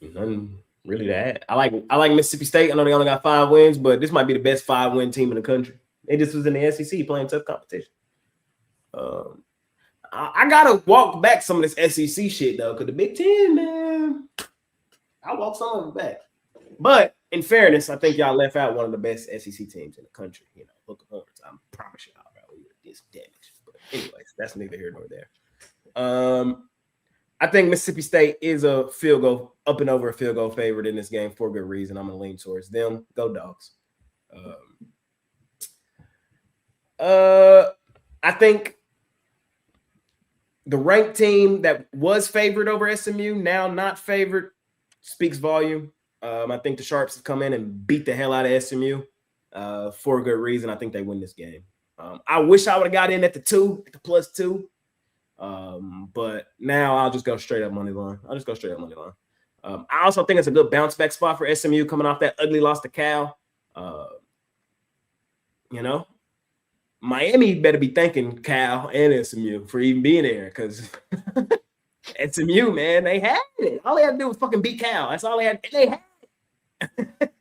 Speaker 1: nothing really to add. I like Mississippi State. I know they only got 5 wins, but this might be the best 5-win team in the country. They just was in the SEC playing tough competition. I gotta walk back some of this SEC shit though, because the Big Ten, man, I walk some of it back. But in fairness, I think y'all left out one of the best SEC teams in the country. You know, look at Horns. I promise y'all, bro, we were this damaged. But anyways, that's neither here nor there. I think Mississippi State is a field goal up and over a field goal favorite in this game for a good reason. I'm gonna lean towards them. Go Dogs. I think the ranked team that was favored over SMU, now not favored, speaks volume. I think the Sharps have come in and beat the hell out of SMU for a good reason. I think they win this game. I wish I would have got in at the +2. But now I'll just go straight up money line. I also think it's a good bounce back spot for SMU coming off that ugly loss to Cal. You know, Miami better be thanking Cal and SMU for even being there because SMU, man, they had it. All they had to do was fucking beat Cal. That's all they had. They had it.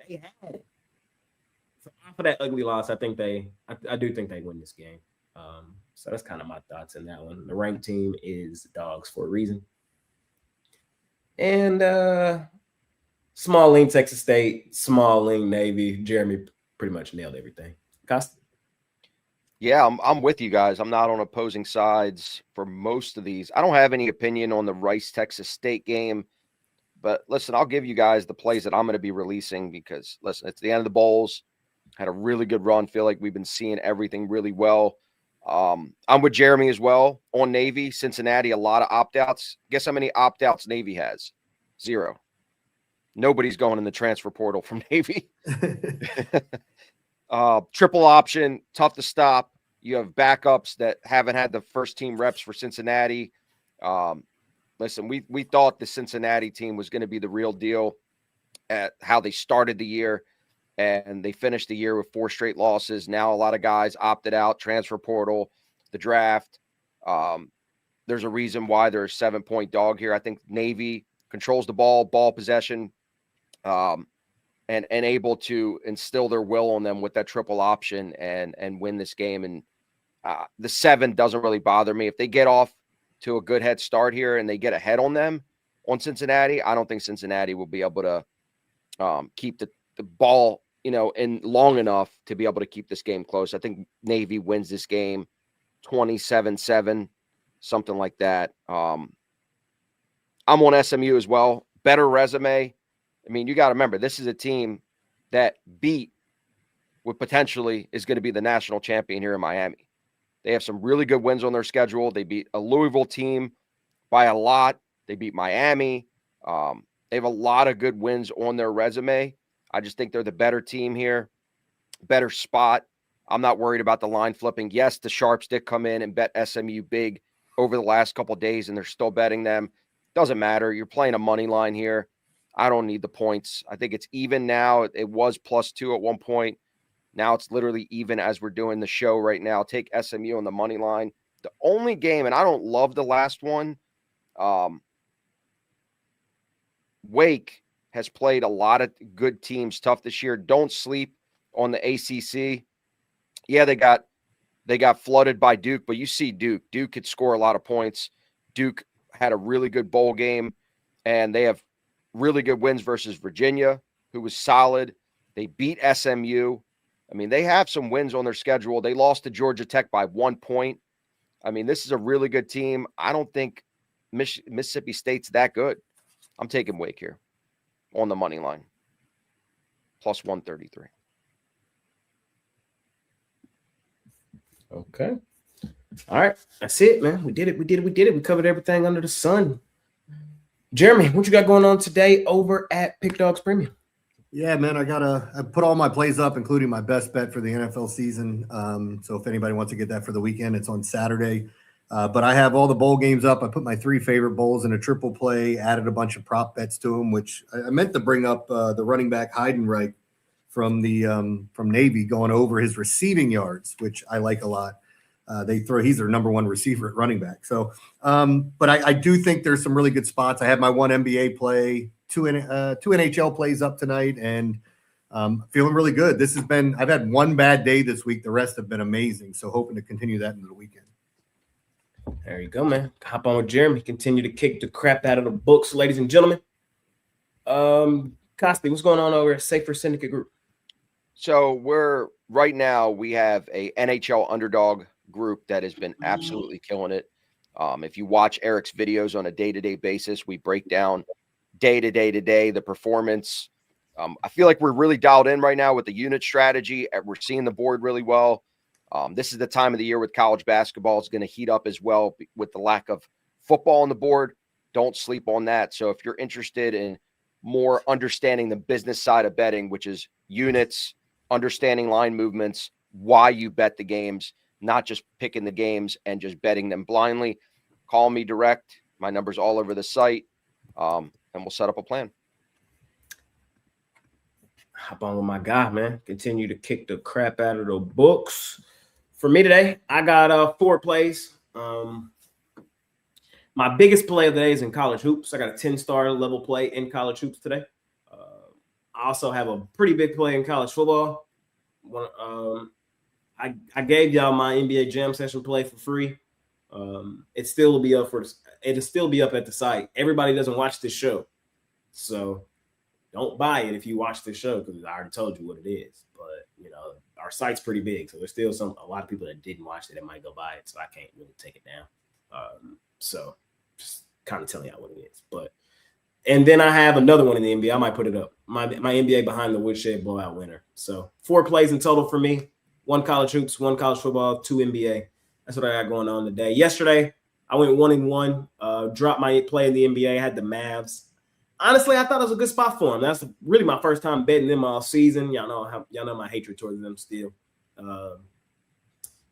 Speaker 1: They had it. So off of that ugly loss, I do think they win this game. So that's kind of my thoughts in that one. The ranked team is Dogs for a reason. And small lean Texas State, small lean Navy. Jeremy pretty much nailed everything. Kosty?
Speaker 2: Yeah, I'm with you guys. I'm not on opposing sides for most of these. I don't have any opinion on the Rice-Texas State game. But listen, I'll give you guys the plays that I'm going to be releasing because, listen, it's the end of the bowls. Had a really good run. Feel like we've been seeing everything really well. I'm with Jeremy as well on Navy. Cincinnati, a lot of opt-outs. Guess how many opt-outs Navy has? 0. Nobody's going in the transfer portal from Navy. Triple option, tough to stop. You have backups that haven't had the first team reps for Cincinnati. Listen, we thought the Cincinnati team was going to be the real deal at how they started the year. And they finished the year with 4 straight losses. Now a lot of guys opted out, transfer portal, the draft. There's a reason why they're a 7-point dog here. I think Navy controls the ball possession, and able to instill their will on them with that triple option and win this game. And the 7 doesn't really bother me. If they get off to a good head start here and they get ahead on them on Cincinnati, I don't think Cincinnati will be able to keep the ball, in long enough to be able to keep this game close. I think Navy wins this game 27-7, something like that. I'm on SMU as well. Better resume. I mean, you got to remember, this is a team that beat what potentially is going to be the national champion here in Miami. They have some really good wins on their schedule. They beat a Louisville team by a lot. They beat Miami. They have a lot of good wins on their resume. I just think they're the better team here, better spot. I'm not worried about the line flipping. Yes, the Sharps did come in and bet SMU big over the last couple of days, and they're still betting them. Doesn't matter. You're playing a money line here. I don't need the points. I think it's even now. It was +2 at one point. Now it's literally even as we're doing the show right now. Take SMU on the money line. The only game, and I don't love the last one, Wake has played a lot of good teams tough this year. Don't sleep on the ACC. Yeah, they got flooded by Duke, but you see Duke. Duke could score a lot of points. Duke had a really good bowl game, and they have really good wins versus Virginia, who was solid. They beat SMU. I mean, they have some wins on their schedule. They lost to Georgia Tech by 1 point. I mean, this is a really good team. I don't think Mississippi State's that good. I'm taking Wake here on the money line. +133.
Speaker 1: Okay. All right. That's it, man. We did it. We covered everything under the sun. Jeremy, what you got going on today over at PickDawgz Premium?
Speaker 3: Yeah, man, I put all my plays up, including my best bet for the NFL season. So if anybody wants to get that for the weekend, it's on Saturday. But I have all the bowl games up. I put my 3 favorite bowls in a triple play, added a bunch of prop bets to them, which I meant to bring up the running back Heidenreich from Navy going over his receiving yards, which I like a lot. He's their number 1 receiver at running back. So, but I do think there's some really good spots. I have my 1 NBA play, 2 NHL plays up tonight, and feeling really good. I've had 1 bad day this week. The rest have been amazing. So hoping to continue that into the weekend.
Speaker 1: There you go, man. Hop on with Jeremy. Continue to kick the crap out of the books, ladies and gentlemen. Kosty, what's going on over at Safer Syndicate Group?
Speaker 2: So right now we have a NHL underdog group that has been absolutely killing it. If you watch Eric's videos on a day-to-day basis, we break down day to day the performance. I feel like we're really dialed in right now with the unit strategy. We're seeing the board really well. This is the time of the year with college basketball is going to heat up as well with the lack of football on the board. Don't sleep on that. So if you're interested in more understanding the business side of betting, which is units, understanding line movements, why you bet the games, not just picking the games and just betting them blindly, call me direct. My number's all over the site, and we'll set up a plan.
Speaker 1: Hop on with my guy, man. Continue to kick the crap out of the books. For me today, I got 4 plays. My biggest play of the day is in college hoops. I got a 10-star level play in college hoops today. I also have a pretty big play in college football. I gave y'all my NBA Jam Session play for free. It'll still be up at the site. Everybody doesn't watch this show, so don't buy it if you watch this show because I already told you what it is. But our site's pretty big, so there's still a lot of people that didn't watch it that might go buy it. So I can't really take it down. So just kind of telling y'all what it is. And then I have another one in the NBA. I might put it up. My NBA behind the woodshed blowout winner. So 4 plays in total for me. 1 college hoops, 1 college football, 2 NBA. That's what I got going on today. Yesterday, I went 1-1. Dropped my play in the NBA. I had the Mavs. Honestly, I thought it was a good spot for them. That's really my first time betting them all season. Y'all know my hatred towards them still.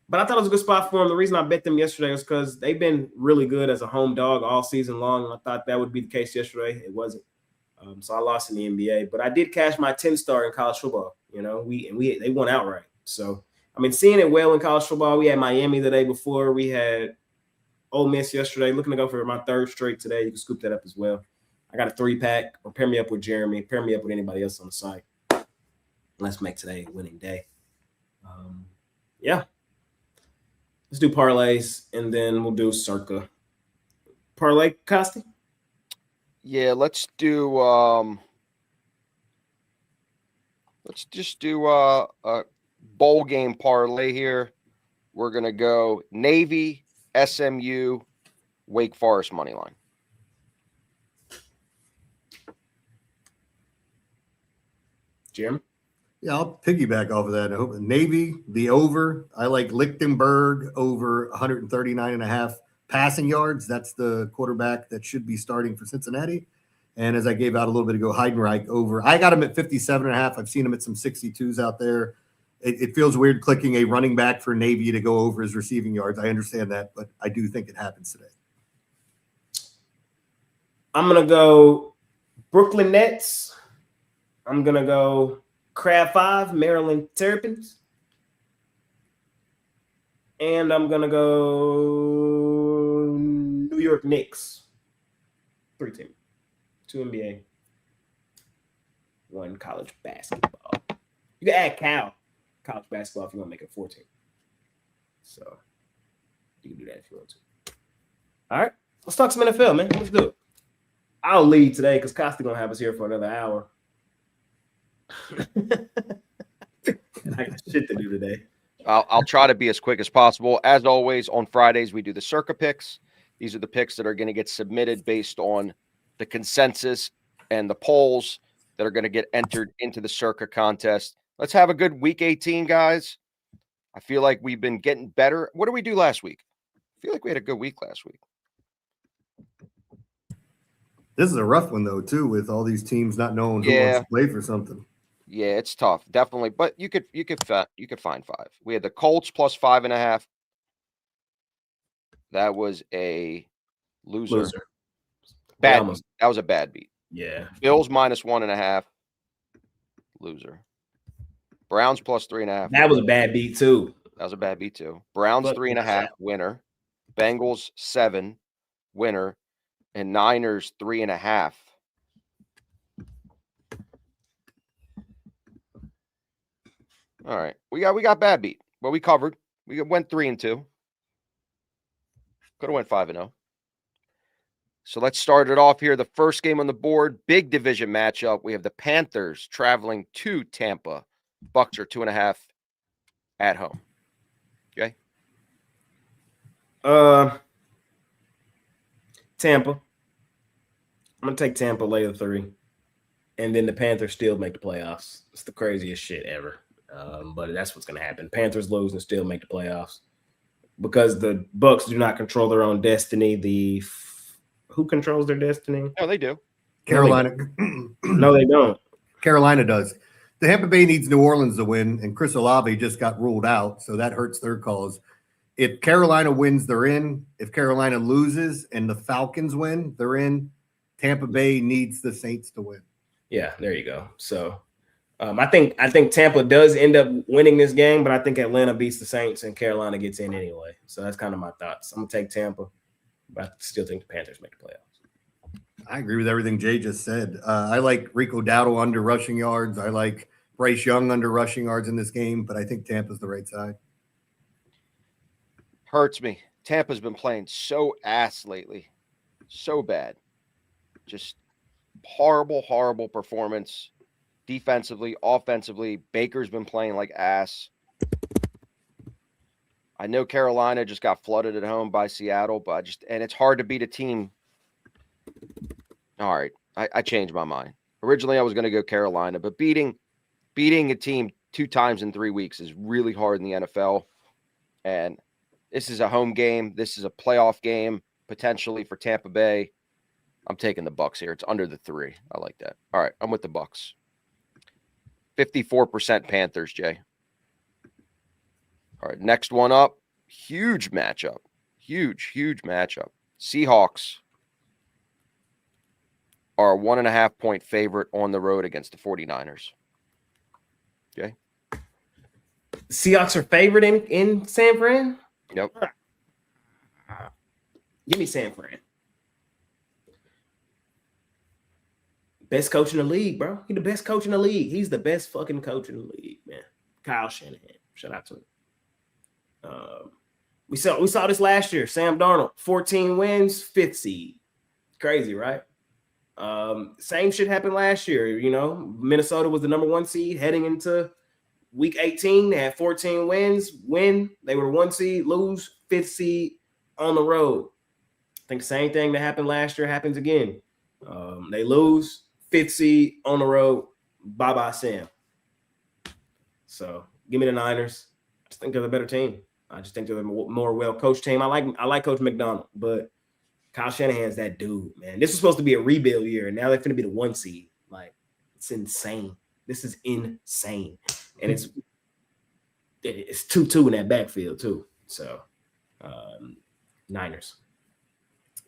Speaker 1: But I thought it was a good spot for them. The reason I bet them yesterday was because they've been really good as a home dog all season long. I thought that would be the case yesterday. It wasn't. So I lost in the NBA. But I did cash my 10-star in college football. They won outright. So, seeing it well in college football. We had Miami the day before. We had Ole Miss yesterday. Looking to go for my 3rd straight today. You can scoop that up as well. I got a 3-pack, or pair me up with Jeremy. Pair me up with anybody else on the site. Let's make today a winning day. Yeah. Let's do parlays, and then we'll do circa. Parlay, Kosty?
Speaker 2: Yeah, let's do let's just do a bowl game parlay here. We're going to go Navy, SMU, Wake Forest money line.
Speaker 1: Jeremy?
Speaker 3: Yeah, I'll piggyback off of that. I hope Navy, the over. I like Lichtenberg over 139.5 passing yards. That's the quarterback that should be starting for Cincinnati. And as I gave out a little bit ago, Heidenreich over. I got him at 57.5. I've seen him at some 62s out there. It feels weird clicking a running back for Navy to go over his receiving yards. I understand that, but I do think it happens today.
Speaker 1: I'm going to go Brooklyn Nets. I'm going to go Crab 5, Maryland Terrapins. And I'm going to go New York Knicks. 3 team. 2 NBA. 1 college basketball. You can add college basketball if you want to make it 14. So you can do that if you want to. All right. Let's talk some NFL, man. Let's do it. I'll lead today because Kosty going to have us here for another hour. And I got shit to do today.
Speaker 2: I'll try to be as quick as possible. As always, on Fridays, we do the circa picks. These are the picks that are going to get submitted based on the consensus and the polls that are going to get entered into the circa contest. Let's have a good week 18, guys. I feel like we've been getting better. What did we do last week? I feel like we had a good week last week.
Speaker 3: This is a rough one, though, too, with all these teams not knowing who wants to play for something.
Speaker 2: Yeah, it's tough, definitely. But you could find 5. We had the Colts plus 5.5. That was a loser. Bad beat. That was a bad beat.
Speaker 1: Yeah.
Speaker 2: Bills minus 1.5. Loser. Browns plus 3.5.
Speaker 1: That was a bad beat too.
Speaker 2: That was a bad beat too. Browns 3.5 winner. Bengals 7 winner, and Niners 3.5. All right, we got bad beat, but we covered. We went 3-2. Could have went 5-0. So let's start it off here. The first game on the board, big division matchup. We have the Panthers traveling to Tampa. Bucks are 2.5 at home. Okay.
Speaker 1: Tampa. I'm gonna take Tampa later 3, and then the Panthers still make the playoffs. It's the craziest shit ever. But that's what's gonna happen. Panthers lose and still make the playoffs because the Bucks do not control their own destiny. Who controls their destiny?
Speaker 2: No, they do.
Speaker 3: Carolina.
Speaker 1: No, they don't.
Speaker 3: Carolina does. The Tampa Bay needs New Orleans to win, and Chris Olave just got ruled out, so that hurts their cause. If Carolina wins, they're in. If Carolina loses and the Falcons win, they're in. Tampa Bay needs the Saints to win.
Speaker 1: Yeah, there you go. So I think Tampa does end up winning this game, but I think Atlanta beats the Saints and Carolina gets in anyway. So that's kind of my thoughts. I'm gonna take Tampa, but I still think the Panthers make the playoffs.
Speaker 3: I agree with everything Jay just said. I like Rico Dowdle under rushing yards. I like Bryce Young under rushing yards in this game, but I think Tampa's the right side.
Speaker 2: Hurts me. Tampa's been playing so ass lately. So bad. Just horrible, horrible performance. Defensively, offensively. Baker's been playing like ass. I know Carolina just got flooded at home by Seattle, but and it's hard to beat a team. All right. I changed my mind. Originally, I was going to go Carolina, but beating a team 2 times in 3 weeks is really hard in the NFL. And this is a home game. This is a playoff game, potentially for Tampa Bay. I'm taking the Bucks here. It's under the 3. I like that. All right, I'm with the Bucks. 54% Panthers, Jay. All right, next one up. Huge matchup. Huge matchup. Seahawks are a 1.5 point favorite on the road against the 49ers. Okay.
Speaker 1: Seahawks are favored in San Fran?
Speaker 2: Yep.
Speaker 1: Give me San Fran. Best coach in the league, bro. He's the best coach in the league. He's the best fucking coach in the league, man. Kyle Shanahan. Shout out to him. We saw this last year. Sam Darnold, 14 wins, 5th seed. Crazy, right? Same shit happened last year. You know, Minnesota was the number 1 seed heading into week 18. They had 14 wins. They were 1 seed, lose, 5th seed on the road. I think the same thing that happened last year happens again. They lose, 5th seed on the road. Bye-bye, Sam. So give me the Niners. I just think they're the better team. I just think they're the more well-coached team. I like Coach McDonald, but Kyle Shanahan's that dude, man. This was supposed to be a rebuild year, and now they're going to be the 1 seed. Like, it's insane. This is insane. And it's 2-2 in that backfield, too. So, Niners.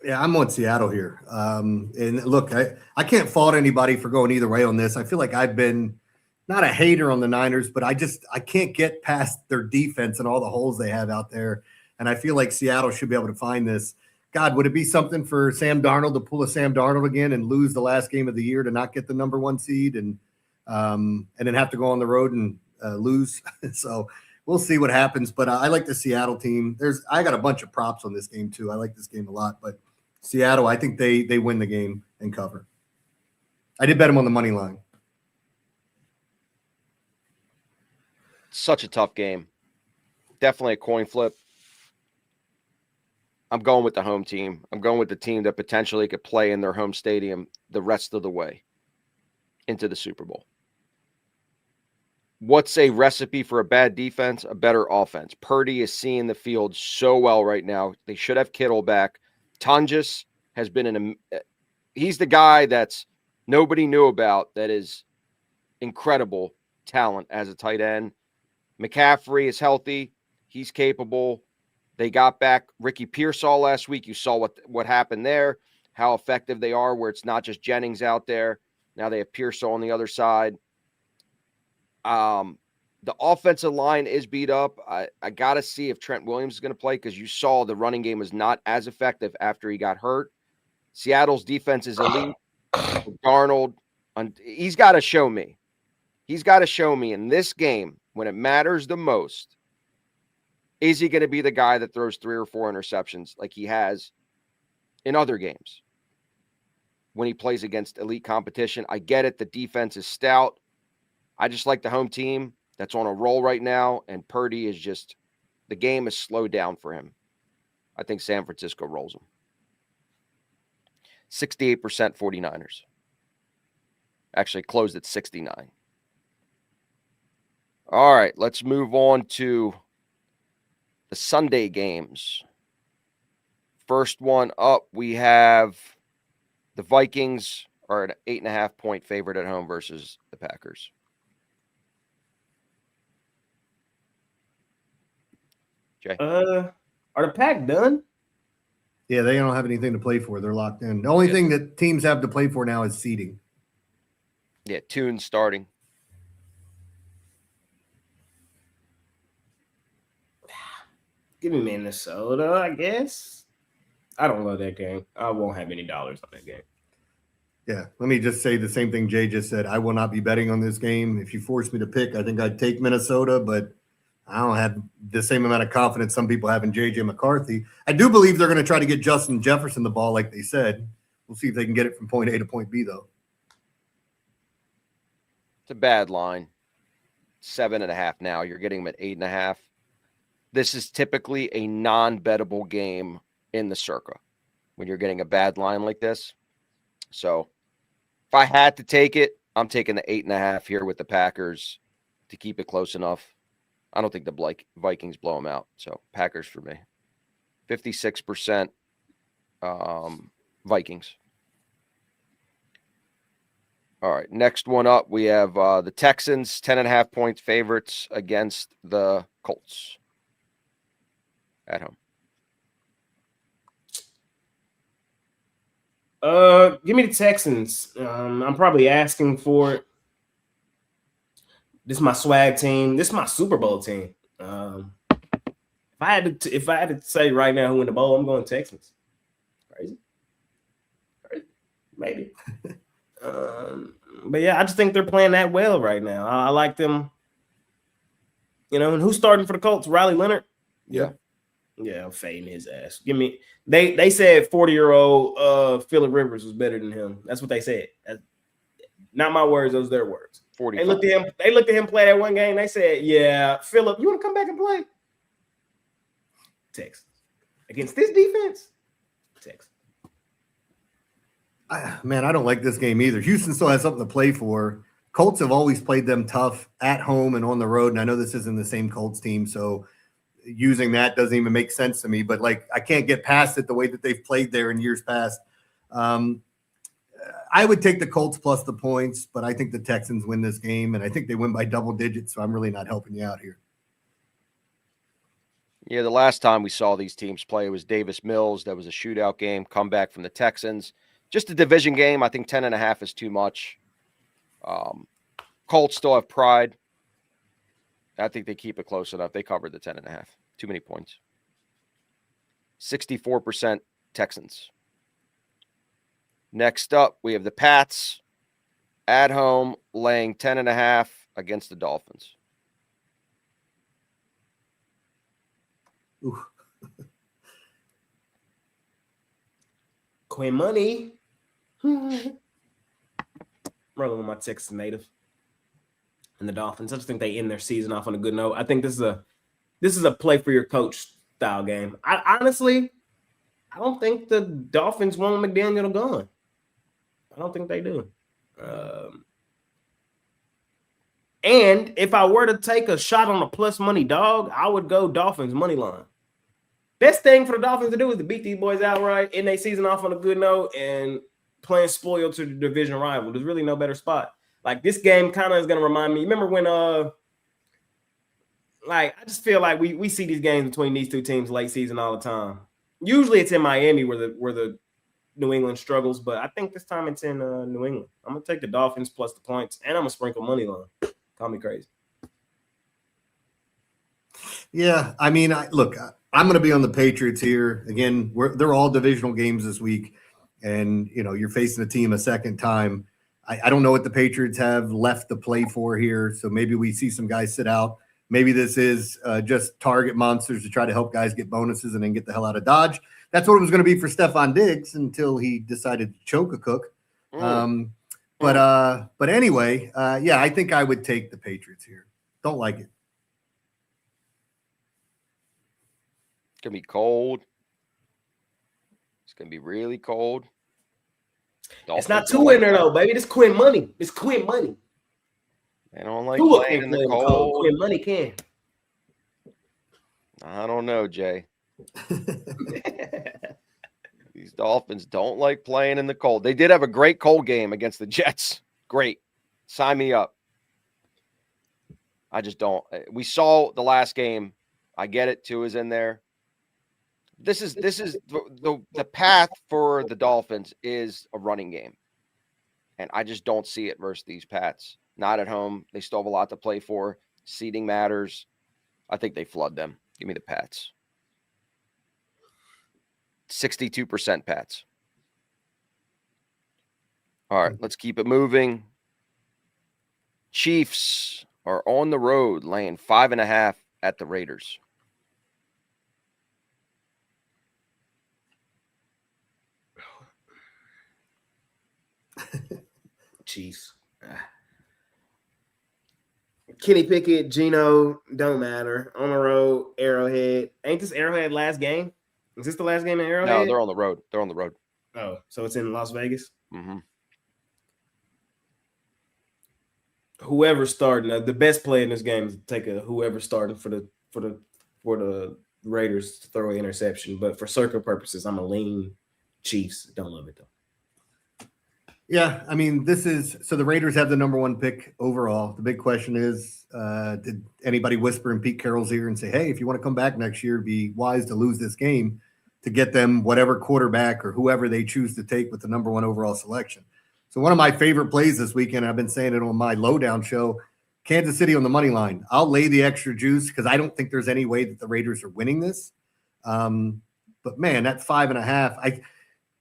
Speaker 3: Yeah, I'm on Seattle here. And look, I can't fault anybody for going either way on this. I feel like I've been not a hater on the Niners, but I can't get past their defense and all the holes they have out there. And I feel like Seattle should be able to find this. God, would it be something for Sam Darnold to pull a Sam Darnold again and lose the last game of the year to not get the number 1 seed and then have to go on the road and lose? So we'll see what happens. But I like the Seattle team. I got a bunch of props on this game too. I like this game a lot. But Seattle, I think they win the game and cover. I did bet them on the money line.
Speaker 2: Such a tough game. Definitely a coin flip. I'm going with the home team. I'm going with the team that potentially could play in their home stadium the rest of the way into the Super Bowl. What's a recipe for a bad defense? A better offense. Purdy is seeing the field so well right now. They should have Kittle back. Tonjes has been he's the guy that's nobody knew about that is incredible talent as a tight end. McCaffrey is healthy. He's capable. They got back Ricky Pearsall last week. You saw what happened there, how effective they are, where it's not just Jennings out there. Now they have Pearsall on the other side. The offensive line is beat up. I got to see if Trent Williams is going to play, because you saw the running game was not as effective after he got hurt. Seattle's defense is elite. Darnold, he's got to show me. He's got to show me in this game, when it matters the most, is he going to be the guy that throws 3 or 4 interceptions like he has in other games when he plays against elite competition? I get it. The defense is stout. I just like the home team that's on a roll right now, and Purdy is just, the game is slowed down for him. I think San Francisco rolls him. 68% 49ers. Actually closed at 69. All right, let's move on to the Sunday games. First one up, we have the Vikings are an 8.5-point favorite at home versus the Packers. Jay?
Speaker 1: Are the Pack done?
Speaker 3: Yeah, they don't have anything to play for. They're locked in. The only thing that teams have to play for now is seeding.
Speaker 2: Yeah, Tune starting.
Speaker 1: Give me Minnesota, I guess. I don't love that game. I won't have any dollars on that game.
Speaker 3: Yeah, let me just say the same thing Jay just said. I will not be betting on this game. If you force me to pick, I think I'd take Minnesota, but I don't have the same amount of confidence some people have in J.J. McCarthy. I do believe they're going to try to get Justin Jefferson the ball like they said. We'll see if they can get it from point A to point B, though.
Speaker 2: It's a bad line. 7.5 now. You're getting them at 8.5. This is typically a non-bettable game in the circa when you're getting a bad line like this. So if I had to take it, I'm taking the 8.5 here with the Packers to keep it close enough. I don't think the Vikings blow them out. So Packers for me. 56% Vikings. All right, next one up, we have the Texans, 10.5 points favorites against the Colts at home.
Speaker 1: Give me the Texans. I'm probably asking for it. This is my swag team. This is my Super Bowl team. If I had to say right now who win the bowl, I'm going Texans. Crazy. Maybe. But yeah, I just think they're playing that well right now. I like them. You know, and who's starting for the Colts? Riley Leonard.
Speaker 2: Yeah.
Speaker 1: Yeah, I'm fading his ass. Give me. They said 40-year-old Phillip Rivers was better than him. That's what they said. Not my words; those are their words. 45. They looked at him play that one game. They said, "Yeah, Phillip, you want to come back and play?" Texas against this defense. Texas.
Speaker 3: Man, I don't like this game either. Houston still has something to play for. Colts have always played them tough at home and on the road. And I know this isn't the same Colts team, so using that doesn't even make sense to me. But like, I can't get past it the way that they've played there in years past. I would take the Colts plus the points, but I think the Texans win this game, and I think they win by double digits. So I'm really not helping you out here.
Speaker 2: Yeah, the last time we saw these teams play was Davis Mills. That was a shootout game, comeback from the Texans. Just a division game. I think 10.5 is too much. Colts still have pride. I think they keep it close enough. They covered the 10.5. Too many points. 64% Texans. Next up, we have the Pats at home laying 10.5 against the Dolphins.
Speaker 3: Ooh.
Speaker 1: Quinn Money. Rolling with my Texas native and the Dolphins. I just think they end their season off on a good note. I think this is a play for your coach style game. I honestly don't think the Dolphins want McDaniel gone. I don't think they do. And if I were to take a shot on a plus money dog, I would go Dolphins money line. Best thing for the Dolphins to do is to beat these boys outright, end their season off on a good note, and playing spoiled to the division rival. There's really no better spot. Like this game kind of is going to remind me. Remember when like I just feel like we see these games between these two teams late season all the time. Usually it's in Miami where the New England struggles, but I think this time it's in New England. I'm gonna take the Dolphins plus the points, and I'm gonna sprinkle money line. Call me crazy.
Speaker 3: Yeah, I mean, look, I'm going to be on the Patriots here again. They're all divisional games this week, and you're facing a team a second time. I don't know what the Patriots have left to play for here, so maybe we see some guys sit out. Maybe this is just target monsters to try to help guys get bonuses and then get the hell out of Dodge. That's what it was going to be for Stephon Diggs until he decided to choke a cook. But anyway, yeah, I think I would take the Patriots here. Don't like it.
Speaker 2: It's going to be cold. It's going to be really cold.
Speaker 1: It's not two in there, though, baby. It's Quinn money. It's Quinn money.
Speaker 2: They don't like playing in the cold.
Speaker 1: Quinn money can.
Speaker 2: I don't know, Jay. These Dolphins don't like playing in the cold. They did have a great cold game against the Jets. Great. Sign me up. I just don't. We saw the last game. I get it. Tua is in there. This is the path for the Dolphins is a running game. And I just don't see it versus these Pats. Not at home. They still have a lot to play for. Seeding matters. I think they flood them. Give me the Pats. 62% Pats. All right, let's keep it moving. Chiefs are on the road laying 5.5 at the Raiders.
Speaker 1: Chiefs. Kenny Pickett, Geno, don't matter. On the road, Arrowhead. Ain't this Arrowhead last game? Is this the last game in Arrowhead?
Speaker 2: No, they're on the road. They're on the road.
Speaker 1: Oh, so it's in Las Vegas?
Speaker 2: Mm-hmm.
Speaker 1: Whoever's starting, the best play in this game is take whoever's starting for the Raiders to throw an interception. But for circuit purposes, I'm a lean Chiefs. Don't love it though.
Speaker 3: Yeah, I mean, so the Raiders have the number 1 pick overall. The big question is, did anybody whisper in Pete Carroll's ear and say, hey, if you want to come back next year, it'd be wise to lose this game to get them whatever quarterback or whoever they choose to take with the number 1 overall selection. So one of my favorite plays this weekend, I've been saying it on my lowdown show, Kansas City on the money line. I'll lay the extra juice because I don't think there's any way that the Raiders are winning this. But man, that 5.5,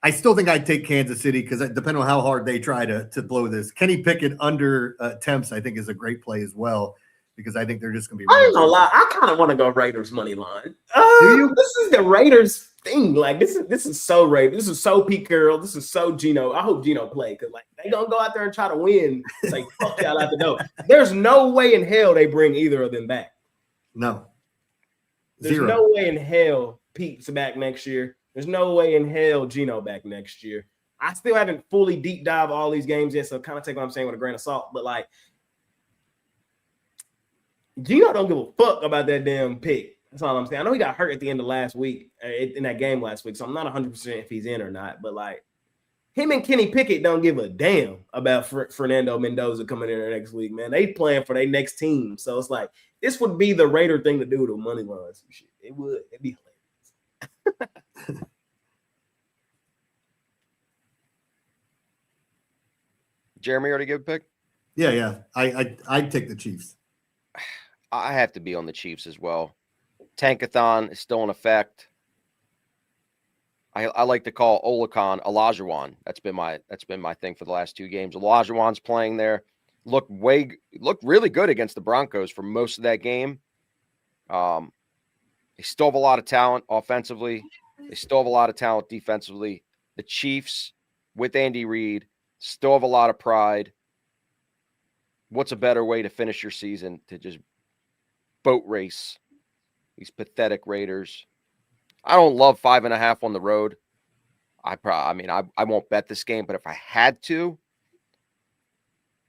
Speaker 3: I still think I'd take Kansas City because depending on how hard they try to blow this. Kenny Pickett under attempts, I think, is a great play as well because I think they're just going to be.
Speaker 1: I ain't gonna lie, I kind of want to go Raiders money line. This is the Raiders thing. Like this is so Raiders. This is so Pete Carroll. This is so Geno. I hope Geno play because like they gonna go out there and try to win. It's like fuck y'all out the door. There's no way in hell they bring either of them back.
Speaker 3: No.
Speaker 1: There's no way in hell Pete's back next year. There's no way in hell Geno back next year. I still haven't fully deep dive all these games yet, so kind of take what I'm saying with a grain of salt. But like, Geno don't give a fuck about that damn pick. That's all I'm saying. I know he got hurt at the end of last week in that game last week, so I'm not 100% if he's in or not. But like, him and Kenny Pickett don't give a damn about Fernando Mendoza coming in there next week, man. They playing for their next team, so it's like this would be the Raider thing to do to money lines and shit. It would. It'd be hilarious.
Speaker 2: Jeremy already give a pick?
Speaker 3: Yeah. I'd take the Chiefs.
Speaker 2: I have to be on the Chiefs as well. Tankathon is still in effect. I like to call Olajuwon. That's been my thing for the last 2 games. Olajuwon's playing there. Looked really good against the Broncos for most of that game. They still have a lot of talent offensively. They still have a lot of talent defensively. The Chiefs with Andy Reid still have a lot of pride. What's a better way to finish your season to just boat race these pathetic Raiders? I don't love 5.5 on the road. I won't bet this game, but if I had to,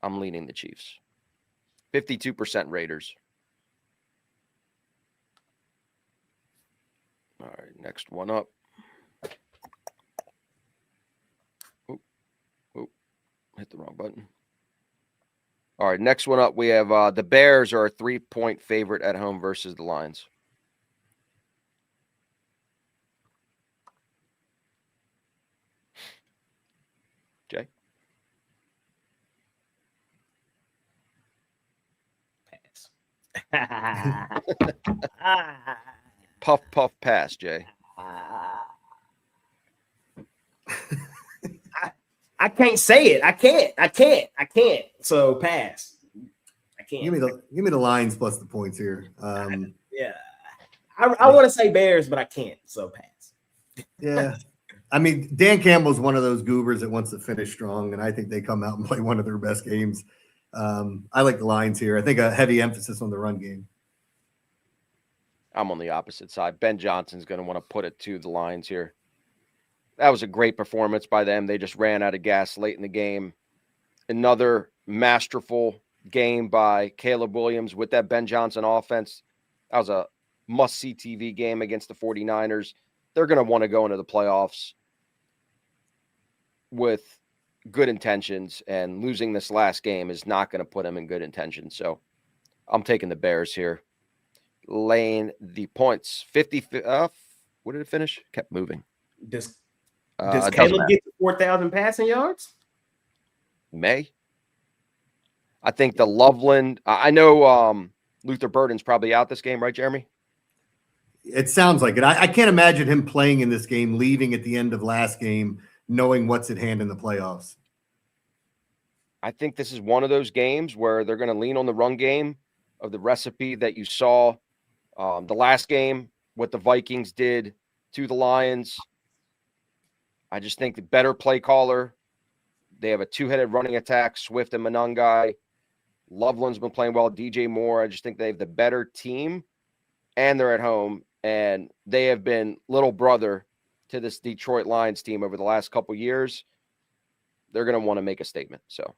Speaker 2: I'm leaning the Chiefs. 52% Raiders. All right, next one up. Oh, hit the wrong button. All right, next one up, we have the Bears are a 3-point favorite at home versus the Lions. Jay?
Speaker 1: Pass.
Speaker 2: Puff, puff, pass, Jay.
Speaker 1: I can't say it. I can't. So pass. I can't.
Speaker 3: Give me the Lions plus the points here.
Speaker 1: Yeah. I want to say Bears, but I can't. So pass.
Speaker 3: Yeah. I mean, Dan Campbell's one of those goobers that wants to finish strong, and I think they come out and play one of their best games. I like the Lions here. I think a heavy emphasis on the run game.
Speaker 2: I'm on the opposite side. Ben Johnson's going to want to put it to the Lions here. That was a great performance by them. They just ran out of gas late in the game. Another masterful game by Caleb Williams with that Ben Johnson offense. That was a must-see TV game against the 49ers. They're going to want to go into the playoffs with good intentions, and losing this last game is not going to put them in good intentions. So I'm taking the Bears here. Laying the points. 50. What did it finish? Kept moving.
Speaker 1: Does
Speaker 2: It
Speaker 1: Caleb get to 4,000 passing yards?
Speaker 2: May. I think the Loveland. I know Luther Burden's probably out this game, right, Jeremy?
Speaker 3: It sounds like it. I can't imagine him playing in this game, leaving at the end of last game, knowing what's at hand in the playoffs.
Speaker 2: I think this is one of those games where they're going to lean on the run game of the recipe that you saw the last game, what the Vikings did to the Lions. I just think the better play caller. They have a two-headed running attack, Swift and Monangai. Loveland's been playing well, DJ Moore. I just think they have the better team, and they're at home, and they have been little brother to this Detroit Lions team over the last couple years. They're going to want to make a statement. So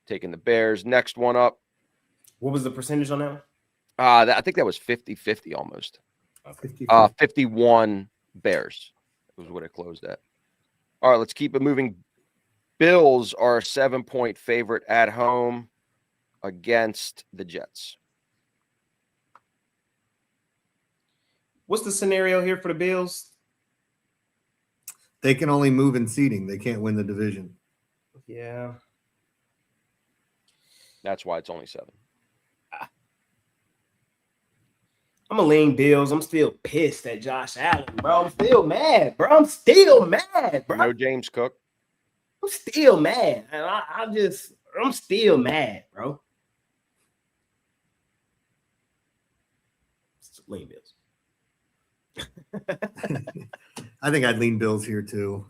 Speaker 2: taking the Bears. Next one up.
Speaker 1: What was the percentage on that one?
Speaker 2: I think that was 50-50 almost. 51 Bears was what it closed at. All right, let's keep it moving. Bills are a 7-point favorite at home against the Jets.
Speaker 1: What's the scenario here for the Bills?
Speaker 3: They can only move in seeding. They can't win the division.
Speaker 1: Yeah.
Speaker 2: That's why it's only 7.
Speaker 1: I'm a lean Bills. I'm still pissed at Josh Allen, bro. I'm still mad, bro. I'm still mad, bro.
Speaker 2: No James Cook.
Speaker 1: I'm still mad. And I'm still mad, bro. Lean Bills.
Speaker 3: I think I'd lean Bills here too.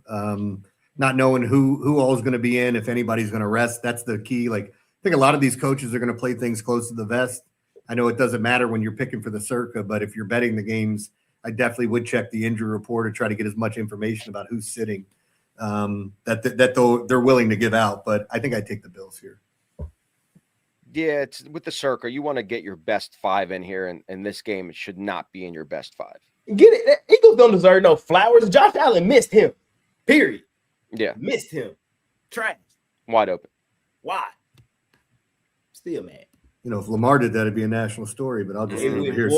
Speaker 3: Not knowing who all is going to be in, if anybody's going to rest. That's the key. Like, I think a lot of these coaches are going to play things close to the vest. I know it doesn't matter when you're picking for the circa, but if you're betting the games, I definitely would check the injury report or try to get as much information about who's sitting that they're willing to give out. But I think I'd take the Bills here.
Speaker 2: Yeah, it's with the circa. You want to get your best 5 in here, and this game should not be in your best 5.
Speaker 1: Get it? Eagles don't deserve no flowers. Josh Allen missed him. Period.
Speaker 2: Yeah.
Speaker 1: Missed him. Trash.
Speaker 2: Wide open.
Speaker 1: Why? Still mad.
Speaker 3: You know, if Lamar did that, it'd be a national story, but I'll just sit over here.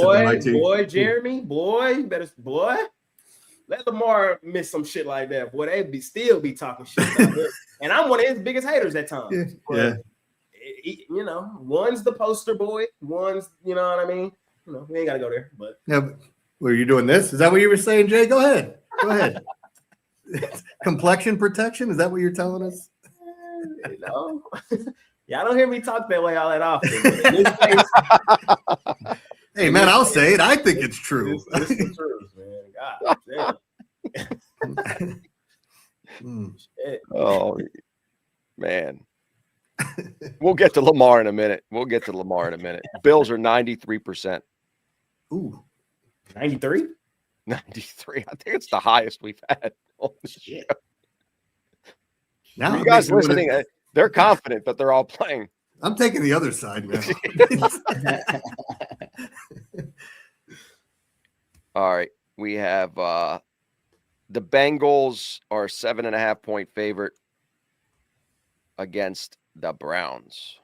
Speaker 1: Jeremy, you better, let Lamar miss some shit like that. Boy, they'd still be talking shit about him. And I'm one of his biggest haters at times.
Speaker 3: Yeah.
Speaker 1: You know, one's the poster boy, one's, you know what I mean? You know, we ain't got to go there, but.
Speaker 3: Yeah, but were you doing this? Is that what you were saying, Jay? Go ahead. Complexion protection? Is that what you're telling us?
Speaker 1: You know? Y'all don't hear me talk that way all that often.
Speaker 3: Hey, man, I'll say it. I think it's true.
Speaker 1: It's the truth, man. God damn.
Speaker 2: Oh, man. We'll get to Lamar in a minute. Bills are 93%.
Speaker 3: Ooh.
Speaker 1: 93?
Speaker 2: 93. I think it's the highest we've had. Holy shit.
Speaker 3: Now
Speaker 2: you guys listening, they're confident that they're all playing.
Speaker 3: I'm taking the other side now.
Speaker 2: All right. We have the Bengals are 7.5-point favorite against the Browns.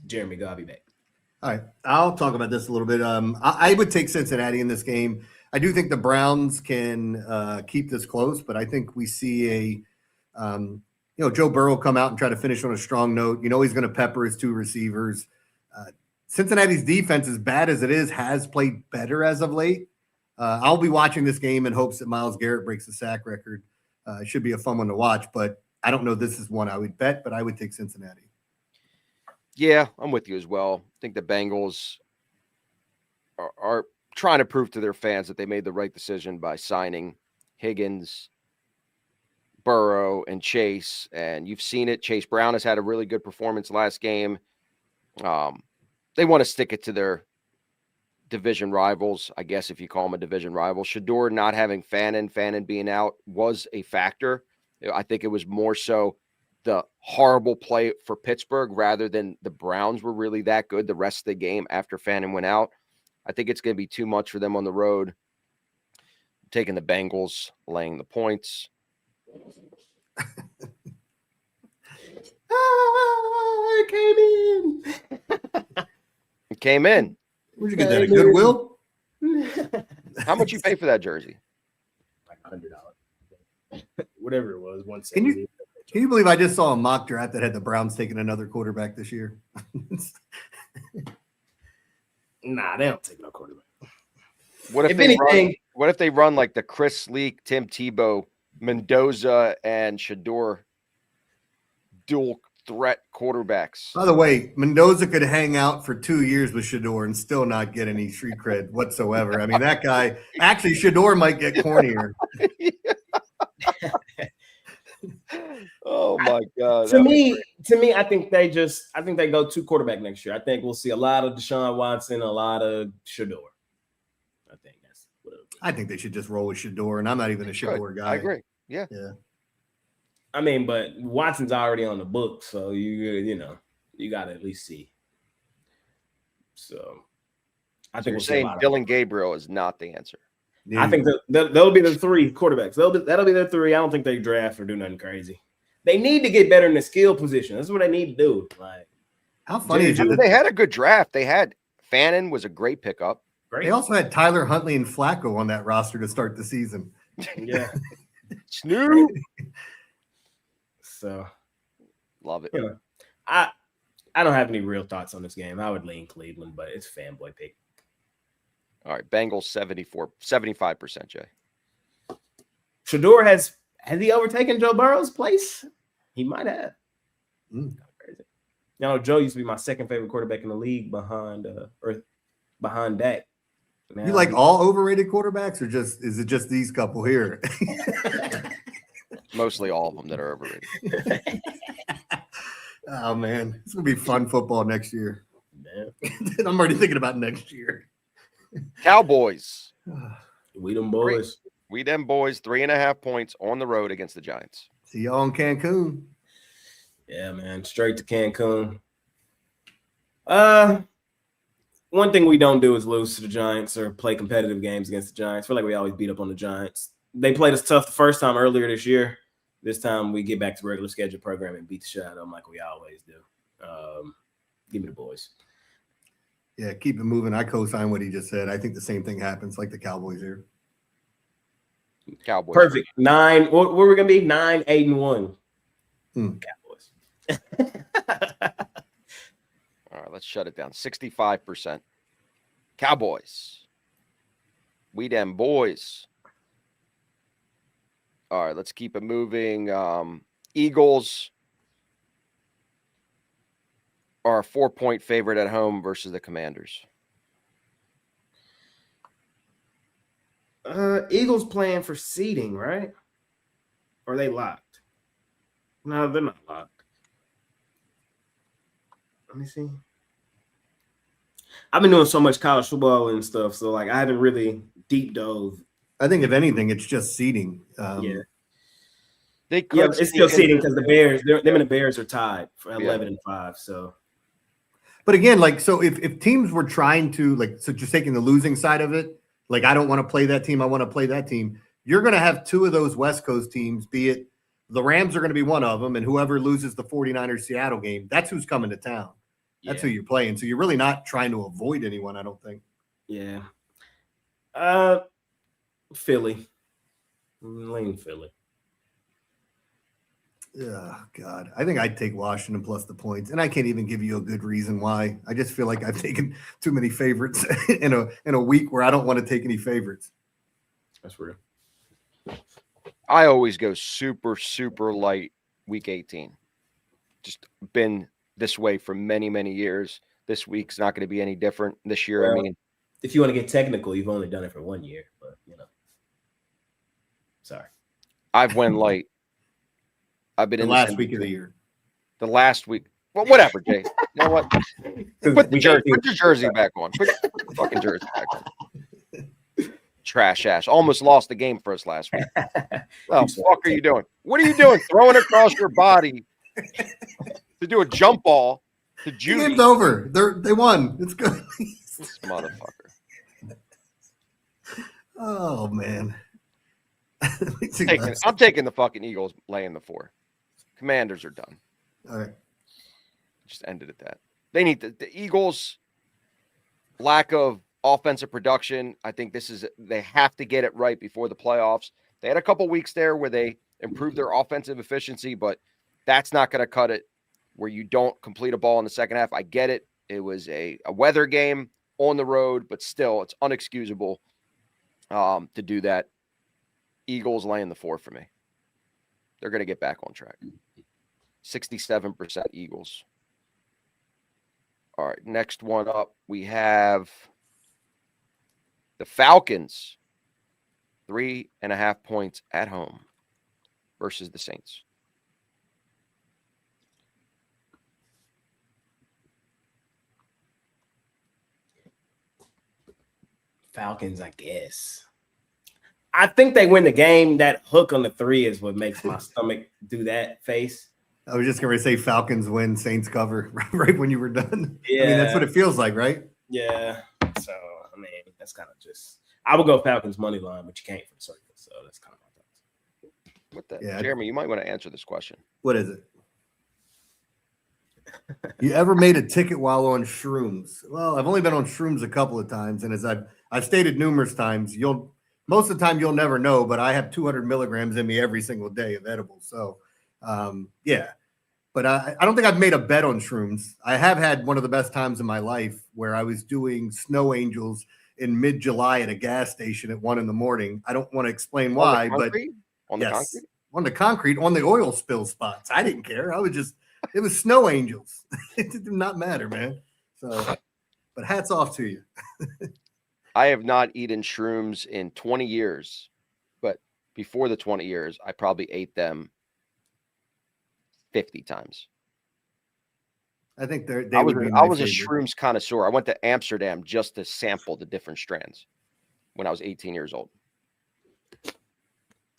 Speaker 1: Jeremy Gobby back.
Speaker 3: All right, I'll talk about this a little bit. I would take Cincinnati in this game. I do think the Browns can keep this close, but I think we see Joe Burrow come out and try to finish on a strong note. He's going to pepper his two receivers. Cincinnati's defense, as bad as it is, has played better as of late. I'll be watching this game in hopes that Myles Garrett breaks the sack record. It should be a fun one to watch, but I don't know this is one I would bet, but I would take Cincinnati.
Speaker 2: Yeah, I'm with you as well. I think the Bengals are trying to prove to their fans that they made the right decision by signing Higgins, Burrow, and Chase. And you've seen it. Chase Brown has had a really good performance last game. They want to stick it to their division rivals, I guess, if you call them a division rival. Shador not having Fannin being out was a factor. I think it was more so the horrible play for Pittsburgh rather than the Browns were really that good the rest of the game after Fannin went out. I think it's going to be too much for them on the road. I'm taking the Bengals, laying the points.
Speaker 1: It came in.
Speaker 2: It came in.
Speaker 3: Where'd you get that? At Goodwill?
Speaker 2: How much you pay for that jersey?
Speaker 1: Like $100. Whatever it was, 170.
Speaker 3: Can you believe I just saw a mock draft that had the Browns taking another quarterback this year?
Speaker 1: Nah, they don't take no quarterback.
Speaker 2: What if they run like the Chris Leak, Tim Tebow, Mendoza, and Shador dual threat quarterbacks?
Speaker 3: By the way, Mendoza could hang out for 2 years with Shador and still not get any street cred whatsoever. I mean, that guy, actually, Shador might get cornier.
Speaker 2: Oh my God.
Speaker 1: To me, I think they go two quarterback next year. I think we'll see a lot of Deshaun Watson, a lot of Shador. I think that's what it'll be.
Speaker 3: I think they should just roll with Shador, and I'm not even a Shador guy.
Speaker 2: I agree. Yeah.
Speaker 1: I mean, but Watson's already on the book, so you got to at least see. So I think
Speaker 2: you're saying Dylan Gabriel is not the answer.
Speaker 1: I think they'll be the three quarterbacks. That'll be their three. I don't think they draft or do nothing crazy. They need to get better in the skill position. That's what they need to do. Like,
Speaker 3: how funny is it?
Speaker 2: They had a good draft. They had Fannin was a great pickup.
Speaker 1: Great.
Speaker 3: They also had Tyler Huntley and Flacco on that roster to start the season.
Speaker 1: Yeah.
Speaker 2: Snoop.
Speaker 1: So
Speaker 2: love it.
Speaker 1: I don't have any real thoughts on this game. I would lean Cleveland, but it's a fanboy pick.
Speaker 2: All right, Bengals 75%, Jay.
Speaker 1: Shador has he overtaken Joe Burrow's place? He might have. Crazy. Joe used to be my second favorite quarterback in the league behind Dak. Now,
Speaker 3: you like all overrated quarterbacks, or is it just these couple here?
Speaker 2: Mostly all of them that are overrated.
Speaker 3: Oh man, it's gonna be fun football next year.
Speaker 1: Man.
Speaker 3: I'm already thinking about next year.
Speaker 2: Cowboys.
Speaker 1: We them boys.
Speaker 2: We them boys. 3.5 points on the road against the Giants.
Speaker 3: See y'all in Cancun.
Speaker 1: Yeah, man. Straight to Cancun. One thing we don't do is lose to the Giants or play competitive games against the Giants. I feel like we always beat up on the Giants. They played us tough the first time earlier this year. This time we get back to regular schedule program and beat the shit out of them like we always do. Give me the boys.
Speaker 3: Yeah, keep it moving. I co-sign what he just said. I think the same thing happens like the Cowboys here.
Speaker 2: Cowboys.
Speaker 1: Perfect. 9. What we're going to be? 9, 8, and 1. Cowboys.
Speaker 2: All right, let's shut it down. 65%. Cowboys. We them boys. All right, let's keep it moving. Eagles are a 4-point favorite at home versus the Commanders.
Speaker 1: Eagles playing for seeding, right? Or are they locked? No, they're not locked. Let me see. I've been doing so much college football and stuff, so like I haven't really deep dove.
Speaker 3: I think if anything, it's just seeding.
Speaker 1: Yeah.
Speaker 2: It's
Speaker 1: still seeding because the Bears, them and the Bears are tied for 11 and 5. So,
Speaker 3: but again, like, so if teams were trying to, like, so just taking the losing side of it, like, I don't want to play that team, I want to play that team. you're going to have two of those West Coast teams, be it the Rams are going to be one of them, and whoever loses the 49ers Seattle game, that's who's coming to town. That's who you're playing. So you're really not trying to avoid anyone, I don't think.
Speaker 1: Yeah. Philly. Lean Philly.
Speaker 3: Oh, God. I think I'd take Washington plus the points, and I can't even give you a good reason why. I just feel like I've taken too many favorites in a week where I don't want to take any favorites.
Speaker 1: That's real.
Speaker 2: I always go super, super light week 18. Just been this way for many, many years. This week's not going to be any different this year.
Speaker 1: Well,
Speaker 2: I mean,
Speaker 1: if you want to get technical, you've only done it for 1 year, but sorry.
Speaker 2: I've went light. I've been
Speaker 3: the
Speaker 2: in
Speaker 3: last week of the year.
Speaker 2: The last week. Well, whatever, Jay. You know what? Put your jersey back on. Put the fucking jersey back on. Trash ass. Almost lost the game for us last week. What the fuck are you doing? What are you doing? Throwing across your body to do a jump ball to Judy.
Speaker 3: The game's over. They won. It's good.
Speaker 2: This motherfucker.
Speaker 3: Oh, man.
Speaker 2: I'm taking the fucking Eagles laying the 4. Commanders are done.
Speaker 3: All right.
Speaker 2: Just ended at that. They need the Eagles' lack of offensive production. I think they have to get it right before the playoffs. They had a couple weeks there where they improved their offensive efficiency, but that's not going to cut it where you don't complete a ball in the second half. I get it. It was a weather game on the road, but still it's unexcusable to do that. Eagles laying the 4 for me. They're going to get back on track. 67% Eagles. All right, next one up, we have the Falcons, 3.5 points at home versus the Saints.
Speaker 1: Falcons, I guess. I think they win the game. That hook on the 3 is what makes my stomach do that face.
Speaker 3: I was just going to say Falcons win, Saints cover right when you were done.
Speaker 1: Yeah.
Speaker 3: I mean, that's what it feels like, right?
Speaker 1: Yeah. So, I mean, that's kind of just – I would go Falcons money line, but you can't for the circle. So, that's kind of my thoughts.
Speaker 2: What the? Yeah. Jeremy, you might want to answer this question.
Speaker 3: What is it? You ever made a ticket while on shrooms? Well, I've only been on shrooms a couple of times, and as I've stated numerous times, most of the time you'll never know, but I have 200 milligrams in me every single day of edibles. So, yeah. But I don't think I've made a bet on shrooms. I have had one of the best times in my life where I was doing snow angels in mid-July at a gas station at 1 a.m. I don't want to explain why, but
Speaker 2: on the concrete?
Speaker 3: On the concrete, on the oil spill spots. I didn't care. It was snow angels. It did not matter, man. So, but hats off to you.
Speaker 2: I have not eaten shrooms in 20 years, but before the 20 years, I probably ate them 50 times.
Speaker 3: I think I
Speaker 2: was a shrooms connoisseur. I went to Amsterdam just to sample the different strands when I was 18 years old.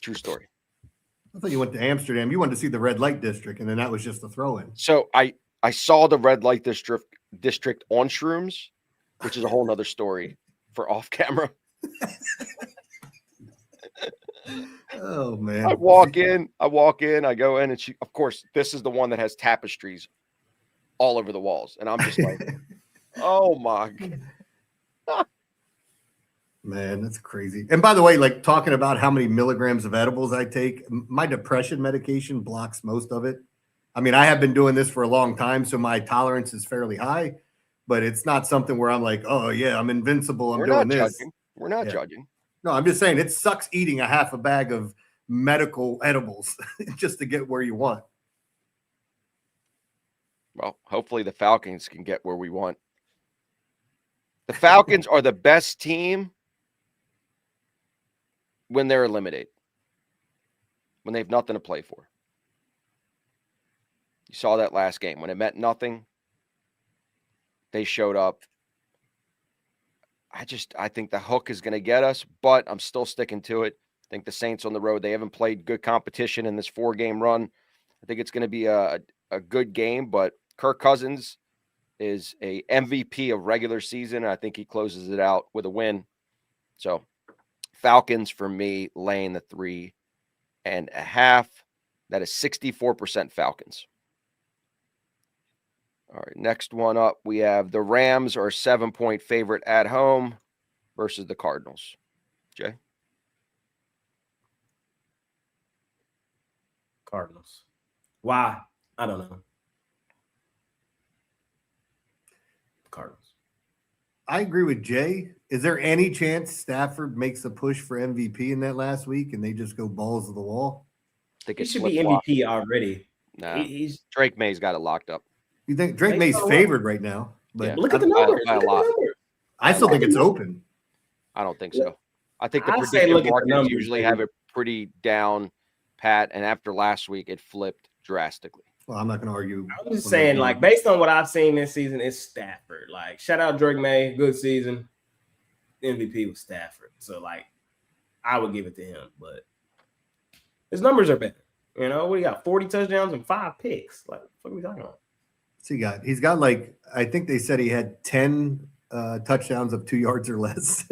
Speaker 2: True story.
Speaker 3: I thought you went to Amsterdam. You wanted to see the red light district, and then that was just the throw-in.
Speaker 2: So I saw the red light district on shrooms, which is a whole nother story for off camera.
Speaker 3: Oh man.
Speaker 2: I walk in, I go in, and of course, this is the one that has tapestries all over the walls. And I'm just like, oh my God.
Speaker 3: Man, that's crazy. And by the way, like talking about how many milligrams of edibles I take, my depression medication blocks most of it. I mean, I have been doing this for a long time, so my tolerance is fairly high, but it's not something where I'm like, oh yeah, I'm invincible. I'm doing this.
Speaker 2: We're not judging.
Speaker 3: No, I'm just saying it sucks eating a half a bag of medical edibles just to get where you want.
Speaker 2: Well, hopefully the Falcons can get where we want. The Falcons are the best team when they're eliminated, when they have nothing to play for. You saw that last game. When it meant nothing, they showed up. I think the hook is going to get us, but I'm still sticking to it. I think the Saints on the road, they haven't played good competition in this 4-game run. I think it's going to be a good game, but Kirk Cousins is a MVP of regular season. I think he closes it out with a win. So Falcons for me, laying the 3.5. That is 64% Falcons. All right, next one up, we have the Rams are 7-point favorite at home versus the Cardinals. Jay?
Speaker 1: Cardinals. Why? I don't know. Cardinals.
Speaker 3: I agree with Jay. Is there any chance Stafford makes a push for MVP in that last week and they just go balls to the wall?
Speaker 2: I think
Speaker 1: He
Speaker 2: it's
Speaker 1: should be
Speaker 2: flip-flop.
Speaker 1: MVP already.
Speaker 2: Nah,
Speaker 1: He's
Speaker 2: Drake May's got it locked up.
Speaker 3: You think Drake
Speaker 1: Based
Speaker 3: May's
Speaker 1: on what?
Speaker 3: favored right now? But
Speaker 2: Yeah.
Speaker 1: look at the
Speaker 2: By-
Speaker 1: numbers.
Speaker 2: by a
Speaker 1: Look at
Speaker 2: lot.
Speaker 1: the numbers.
Speaker 3: I still think it's open.
Speaker 2: I don't think so. I think the
Speaker 1: I say
Speaker 2: prediction
Speaker 1: look at the
Speaker 2: markets
Speaker 1: numbers,
Speaker 2: usually
Speaker 1: baby.
Speaker 2: have it pretty down pat, and after last week, it flipped drastically.
Speaker 3: Well, I'm not going to argue.
Speaker 1: I'm just saying, like, based on what I've seen this season, it's Stafford. Like, shout out Drake May, good season. MVP was Stafford. So, like, I would give it to him, but his numbers are better. You know, what do you got? 40 touchdowns and 5 picks. Like, what are we talking about?
Speaker 3: So he's got like, I think they said he had 10 touchdowns of 2 yards or less.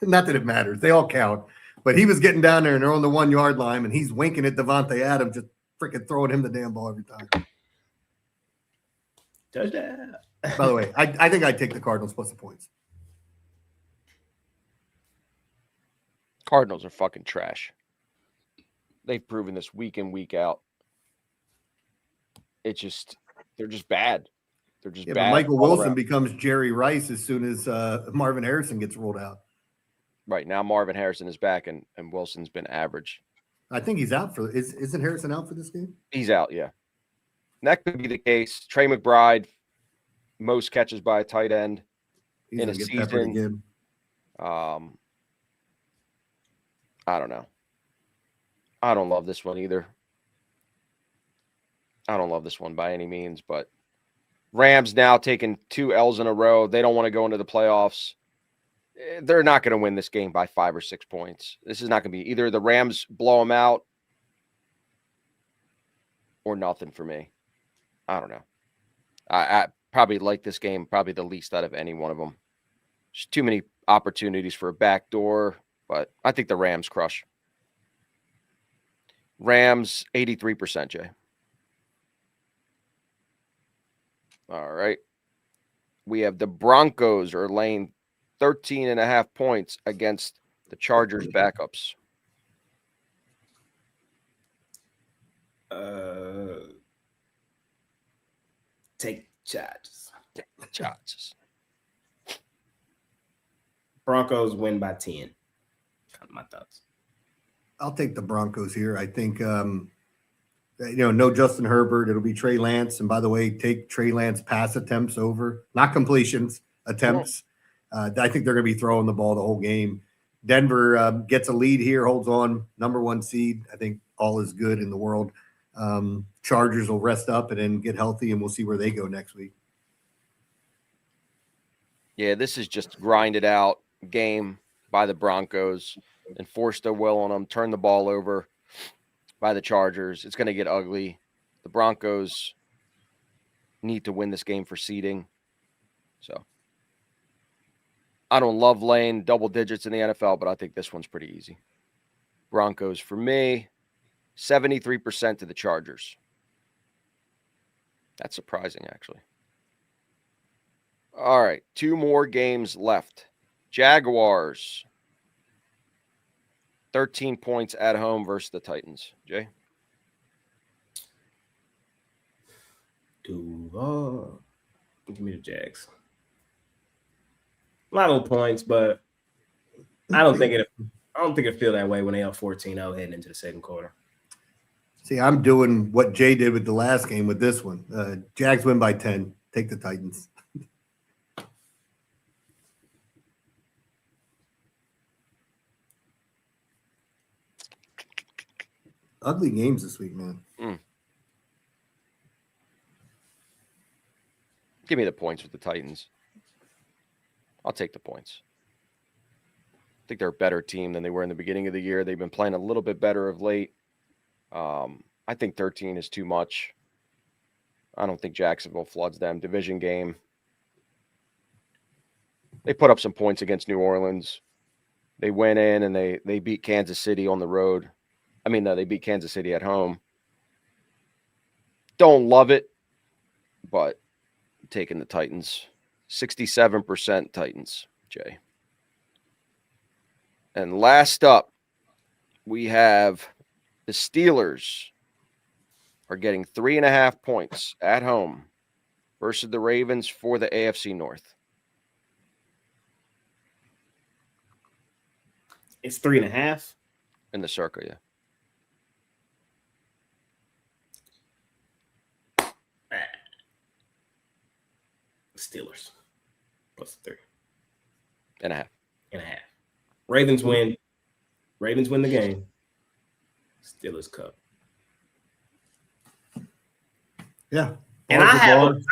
Speaker 3: Not that it matters. They all count. But he was getting down there and they're on the 1 yard line and he's winking at Devontae Adams, just freaking throwing him the damn ball every time.
Speaker 1: Touchdown.
Speaker 3: By the way, I think I'd take the Cardinals plus the points.
Speaker 2: Cardinals are fucking trash. They've proven this week in, week out. They're just bad. They're just
Speaker 3: Yeah,
Speaker 2: bad.
Speaker 3: but Michael
Speaker 2: all
Speaker 3: Wilson
Speaker 2: around.
Speaker 3: becomes Jerry Rice as soon as Marvin Harrison gets rolled out.
Speaker 2: Right now, Marvin Harrison is back, and Wilson's been average.
Speaker 3: I think he's out for. Isn't Harrison out for this game?
Speaker 2: He's out, yeah. And that could be the case. Trey McBride, most catches by a tight end
Speaker 3: He's
Speaker 2: in a
Speaker 3: gonna get peppered
Speaker 2: season.
Speaker 3: again.
Speaker 2: I don't know. I don't love this one either. I don't love this one by any means, but Rams now taking 2 L's in a row. They don't want to go into the playoffs. They're not going to win this game by 5 or 6 points. This is not going to be either the Rams blow them out or nothing for me. I don't know. I probably like this game probably the least out of any one of them. Just too many opportunities for a backdoor, but I think the Rams crush. Rams 83%, Jay. All right. We have the Broncos are laying 13.5 points against the Chargers backups.
Speaker 1: Take Chargers.
Speaker 2: Chargers.
Speaker 1: Broncos win by 10. Kind of my thoughts.
Speaker 3: I'll take the Broncos here. I think, no Justin Herbert. It'll be Trey Lance. And by the way, take Trey Lance pass attempts over, not completions, attempts. I think they're going to be throwing the ball the whole game. Denver gets a lead here, holds on, number 1 seed. I think all is good in the world. Chargers will rest up and then get healthy, and we'll see where they go next week.
Speaker 2: Yeah, this is just grinded out game by the Broncos. Enforce their will on them, turn the ball over by the Chargers. It's going to get ugly. The Broncos need to win this game for seeding. So I don't love laying double digits in the NFL, but I think this one's pretty easy. Broncos for me, 73% to the Chargers. That's surprising, actually. All right, 2 more games left. Jaguars, 13 points at home versus the Titans. Jay?
Speaker 1: Give me the Jags. A lot of points, but I don't think it feel that way when they up 14-0 heading into the second quarter.
Speaker 3: See, I'm doing what Jay did with the last game with this one. Jags win by 10. Take the Titans. Ugly games this week, man.
Speaker 2: Give me the points with the Titans. I'll take the points. I think they're a better team than they were in the beginning of the year. They've been playing a little bit better of late. I think 13 is too much. I don't think Jacksonville floods them. Division game. They put up some points against New Orleans. They went in and they beat Kansas City on the road. I mean, no, they beat Kansas City at home. Don't love it, but I'm taking the Titans. 67% Titans, Jay. And last up, we have the Steelers are getting 3.5 points at home versus the Ravens for the AFC North.
Speaker 1: It's 3.5
Speaker 2: in the circle, yeah.
Speaker 1: Steelers plus
Speaker 2: 3.5.
Speaker 1: Ravens win. Ravens win the game. Steelers cover.
Speaker 3: Yeah.
Speaker 1: And I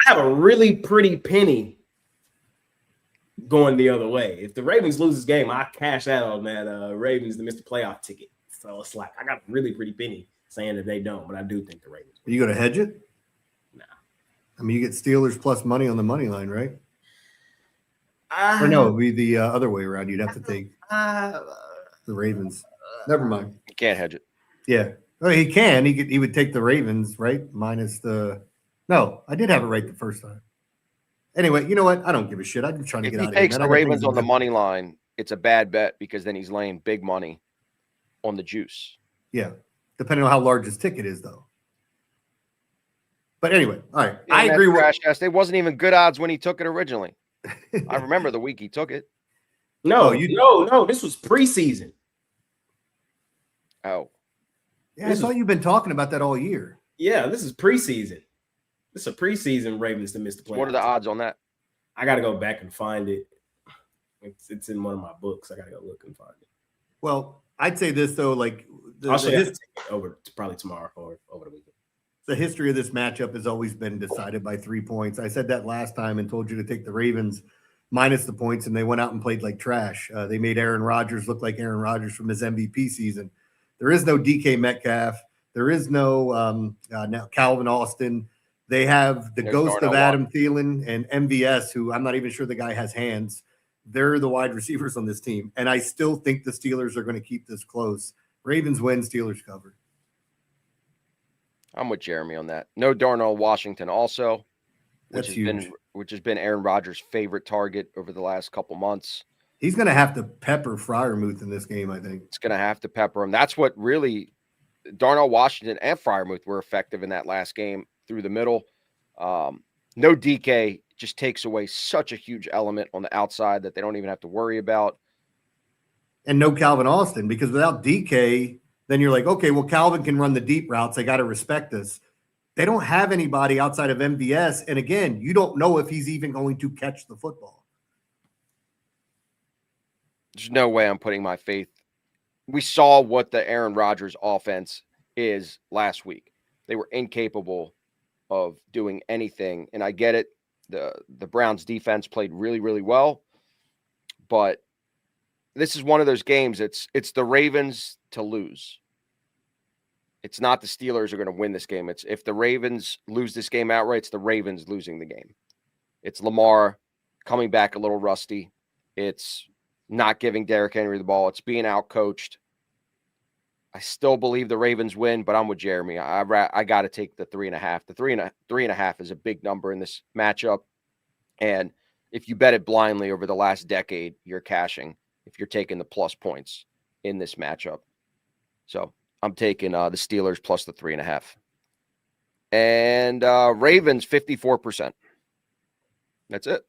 Speaker 1: have a really pretty penny going the other way. If the Ravens lose this game, I cash out on that Ravens to miss the playoff ticket. So it's like I got a really pretty penny saying that they don't, but I do think the Ravens
Speaker 3: win. Are you going to hedge it?
Speaker 1: Nah.
Speaker 3: I mean, you get Steelers plus money on the money line, right? Or no, it'd be the other way around. You'd have to take the Ravens. Never mind.
Speaker 2: You can't hedge it.
Speaker 3: Yeah. Oh, he can. He would take the Ravens, right? Minus the. No, I did have it right the first time. Anyway, you know what? I don't give a shit. I'm trying to get out of here.
Speaker 2: If he takes the Ravens on the money line, it's a bad bet because then he's laying big money on the juice.
Speaker 3: Yeah. Depending on how large his ticket is, though. But anyway, all right.
Speaker 2: Yeah,
Speaker 3: I agree with
Speaker 2: it wasn't even good odds when he took it originally. I remember the week he took it.
Speaker 1: No, no. This was preseason.
Speaker 2: Oh.
Speaker 3: Yeah, I thought you've been talking about that all year.
Speaker 1: Yeah, this is preseason. This is a preseason Ravens to miss the playoffs.
Speaker 2: What are the odds on that?
Speaker 1: I got to go back and find it. It's in one of my books. I got to go look and find it.
Speaker 3: Well, I'd say this, though, like
Speaker 1: I'll show you over probably tomorrow or over the weekend.
Speaker 3: The history of this matchup has always been decided by 3 points. I said that last time and told you to take the Ravens minus the points, and they went out and played like trash. They made Aaron Rodgers look like Aaron Rodgers from his MVP season. There is no DK Metcalf. There is no now Calvin Austin. They have the ghost of Adam Thielen and MVS, who I'm not even sure the guy has hands. They're the wide receivers on this team. And I still think the Steelers are going to keep this close. Ravens win, Steelers cover.
Speaker 2: I'm with Jeremy on that. No Darnell Washington also,
Speaker 3: which
Speaker 2: has been Aaron Rodgers' favorite target over the last couple months.
Speaker 3: He's going to have to pepper Freiermuth in this game, I think.
Speaker 2: It's going to have to pepper him. That's what really Darnell Washington and Freiermuth were effective in that last game through the middle. No DK just takes away such a huge element on the outside that they don't even have to worry about.
Speaker 3: And no Calvin Austin, because without DK, then you're like, okay, well, Calvin can run the deep routes. I got to respect this. They don't have anybody outside of MVS. And again, you don't know if he's even going to catch the football.
Speaker 2: There's no way I'm putting my faith. We saw what the Aaron Rodgers offense is last week. They were incapable of doing anything. And I get it. The Browns defense played really, really well. But this is one of those games. It's the Ravens to lose. It's not the Steelers are going to win this game. It's if the Ravens lose this game outright, it's the Ravens losing the game. It's Lamar coming back a little rusty. It's not giving Derrick Henry the ball. It's being outcoached. I still believe the Ravens win, but I'm with Jeremy. I got to take the 3.5. The 3.5 is a big number in this matchup. And if you bet it blindly over the last decade, you're cashing if you're taking the plus points in this matchup. So I'm taking the Steelers plus the 3.5. And Ravens 54%. That's it.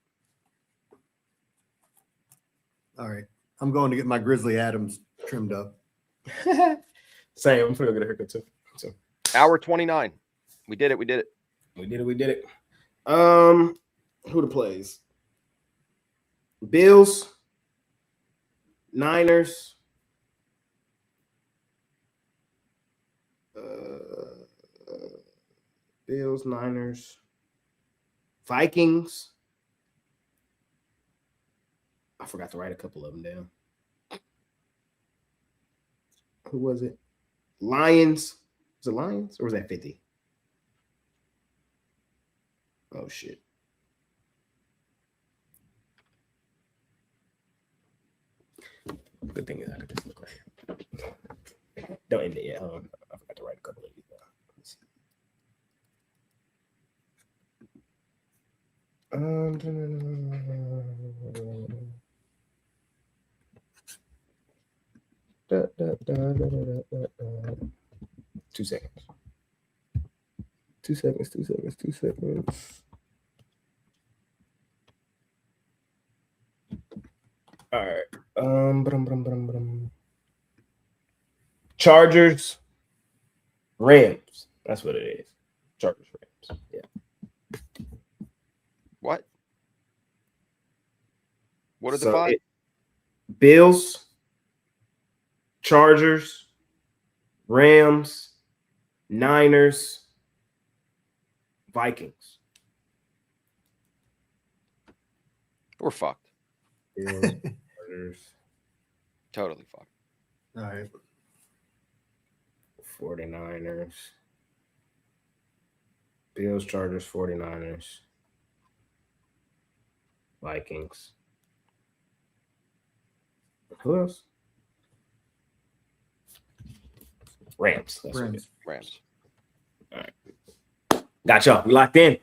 Speaker 3: All right. I'm going to get my Grizzly Adams trimmed up.
Speaker 1: Same. I'm going to get a haircut too. So.
Speaker 2: Hour 29. We did it.
Speaker 1: We did it. Who the plays? Bills, Niners, Bills, Niners, Vikings. I forgot to write a couple of them down. Who was it? Lions. Was it Lions or was that 50? Oh, shit. Good thing is I could just look right here. Don't end it yet. I forgot to write a couple of these down. 2 seconds. 2 seconds. 2 seconds. 2 seconds. All right. Chargers, Rams. That's what it is. Chargers, Rams. Yeah.
Speaker 2: What? What are the five?
Speaker 1: Bills, Chargers, Rams, Niners, Vikings.
Speaker 2: We're fucked.
Speaker 1: Bills, Chargers.
Speaker 2: Totally fucked.
Speaker 3: All right.
Speaker 1: 49ers. Bills, Chargers, 49ers. Vikings. Who else? Rams. That's what it is.
Speaker 2: Rams.
Speaker 1: All right. Got y'all. We locked in.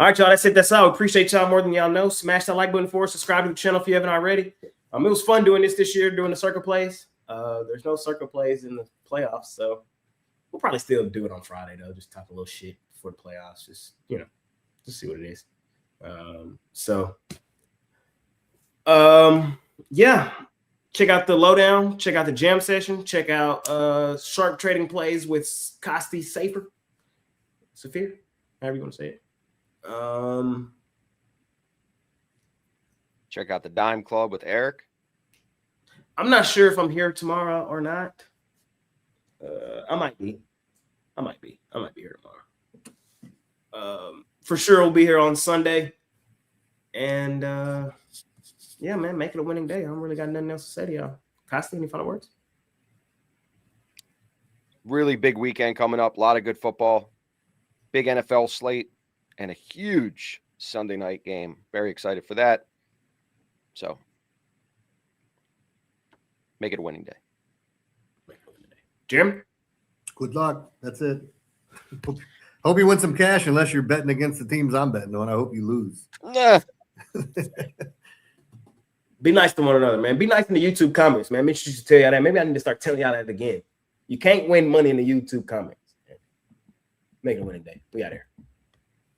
Speaker 1: All right, y'all. That's it. That's all. Appreciate y'all more than y'all know. Smash that like button for us. Subscribe to the channel if you haven't already. It was fun doing this year, doing the circle plays. There's no circle plays in the playoffs, so we'll probably still do it on Friday, though. Just talk a little shit before the playoffs. Just, just see what it is. Yeah. Check out the lowdown. Check out the jam session. Check out sharp trading plays with Kosty Safer. Saphir, however you want to say it.
Speaker 2: Check out the Dime Club with Eric.
Speaker 1: I'm not sure if I'm here tomorrow or not. I might be here tomorrow. For sure, we'll be here on Sunday. And yeah, man, make it a winning day. I don't really got nothing else to say to y'all. Kosty, any final words?
Speaker 2: Really big weekend coming up. A lot of good football. Big NFL slate and a huge Sunday night game. Very excited for that. So make it a winning day.
Speaker 1: Jim?
Speaker 3: Good luck. That's it. Hope you win some cash unless you're betting against the teams I'm betting on. I hope you lose.
Speaker 1: Be nice to one another, man. Be nice in the YouTube comments, man. Make sure you tell y'all that. Maybe I need to start telling y'all that again. You can't win money in the YouTube comments. Make it a winning day. We out here.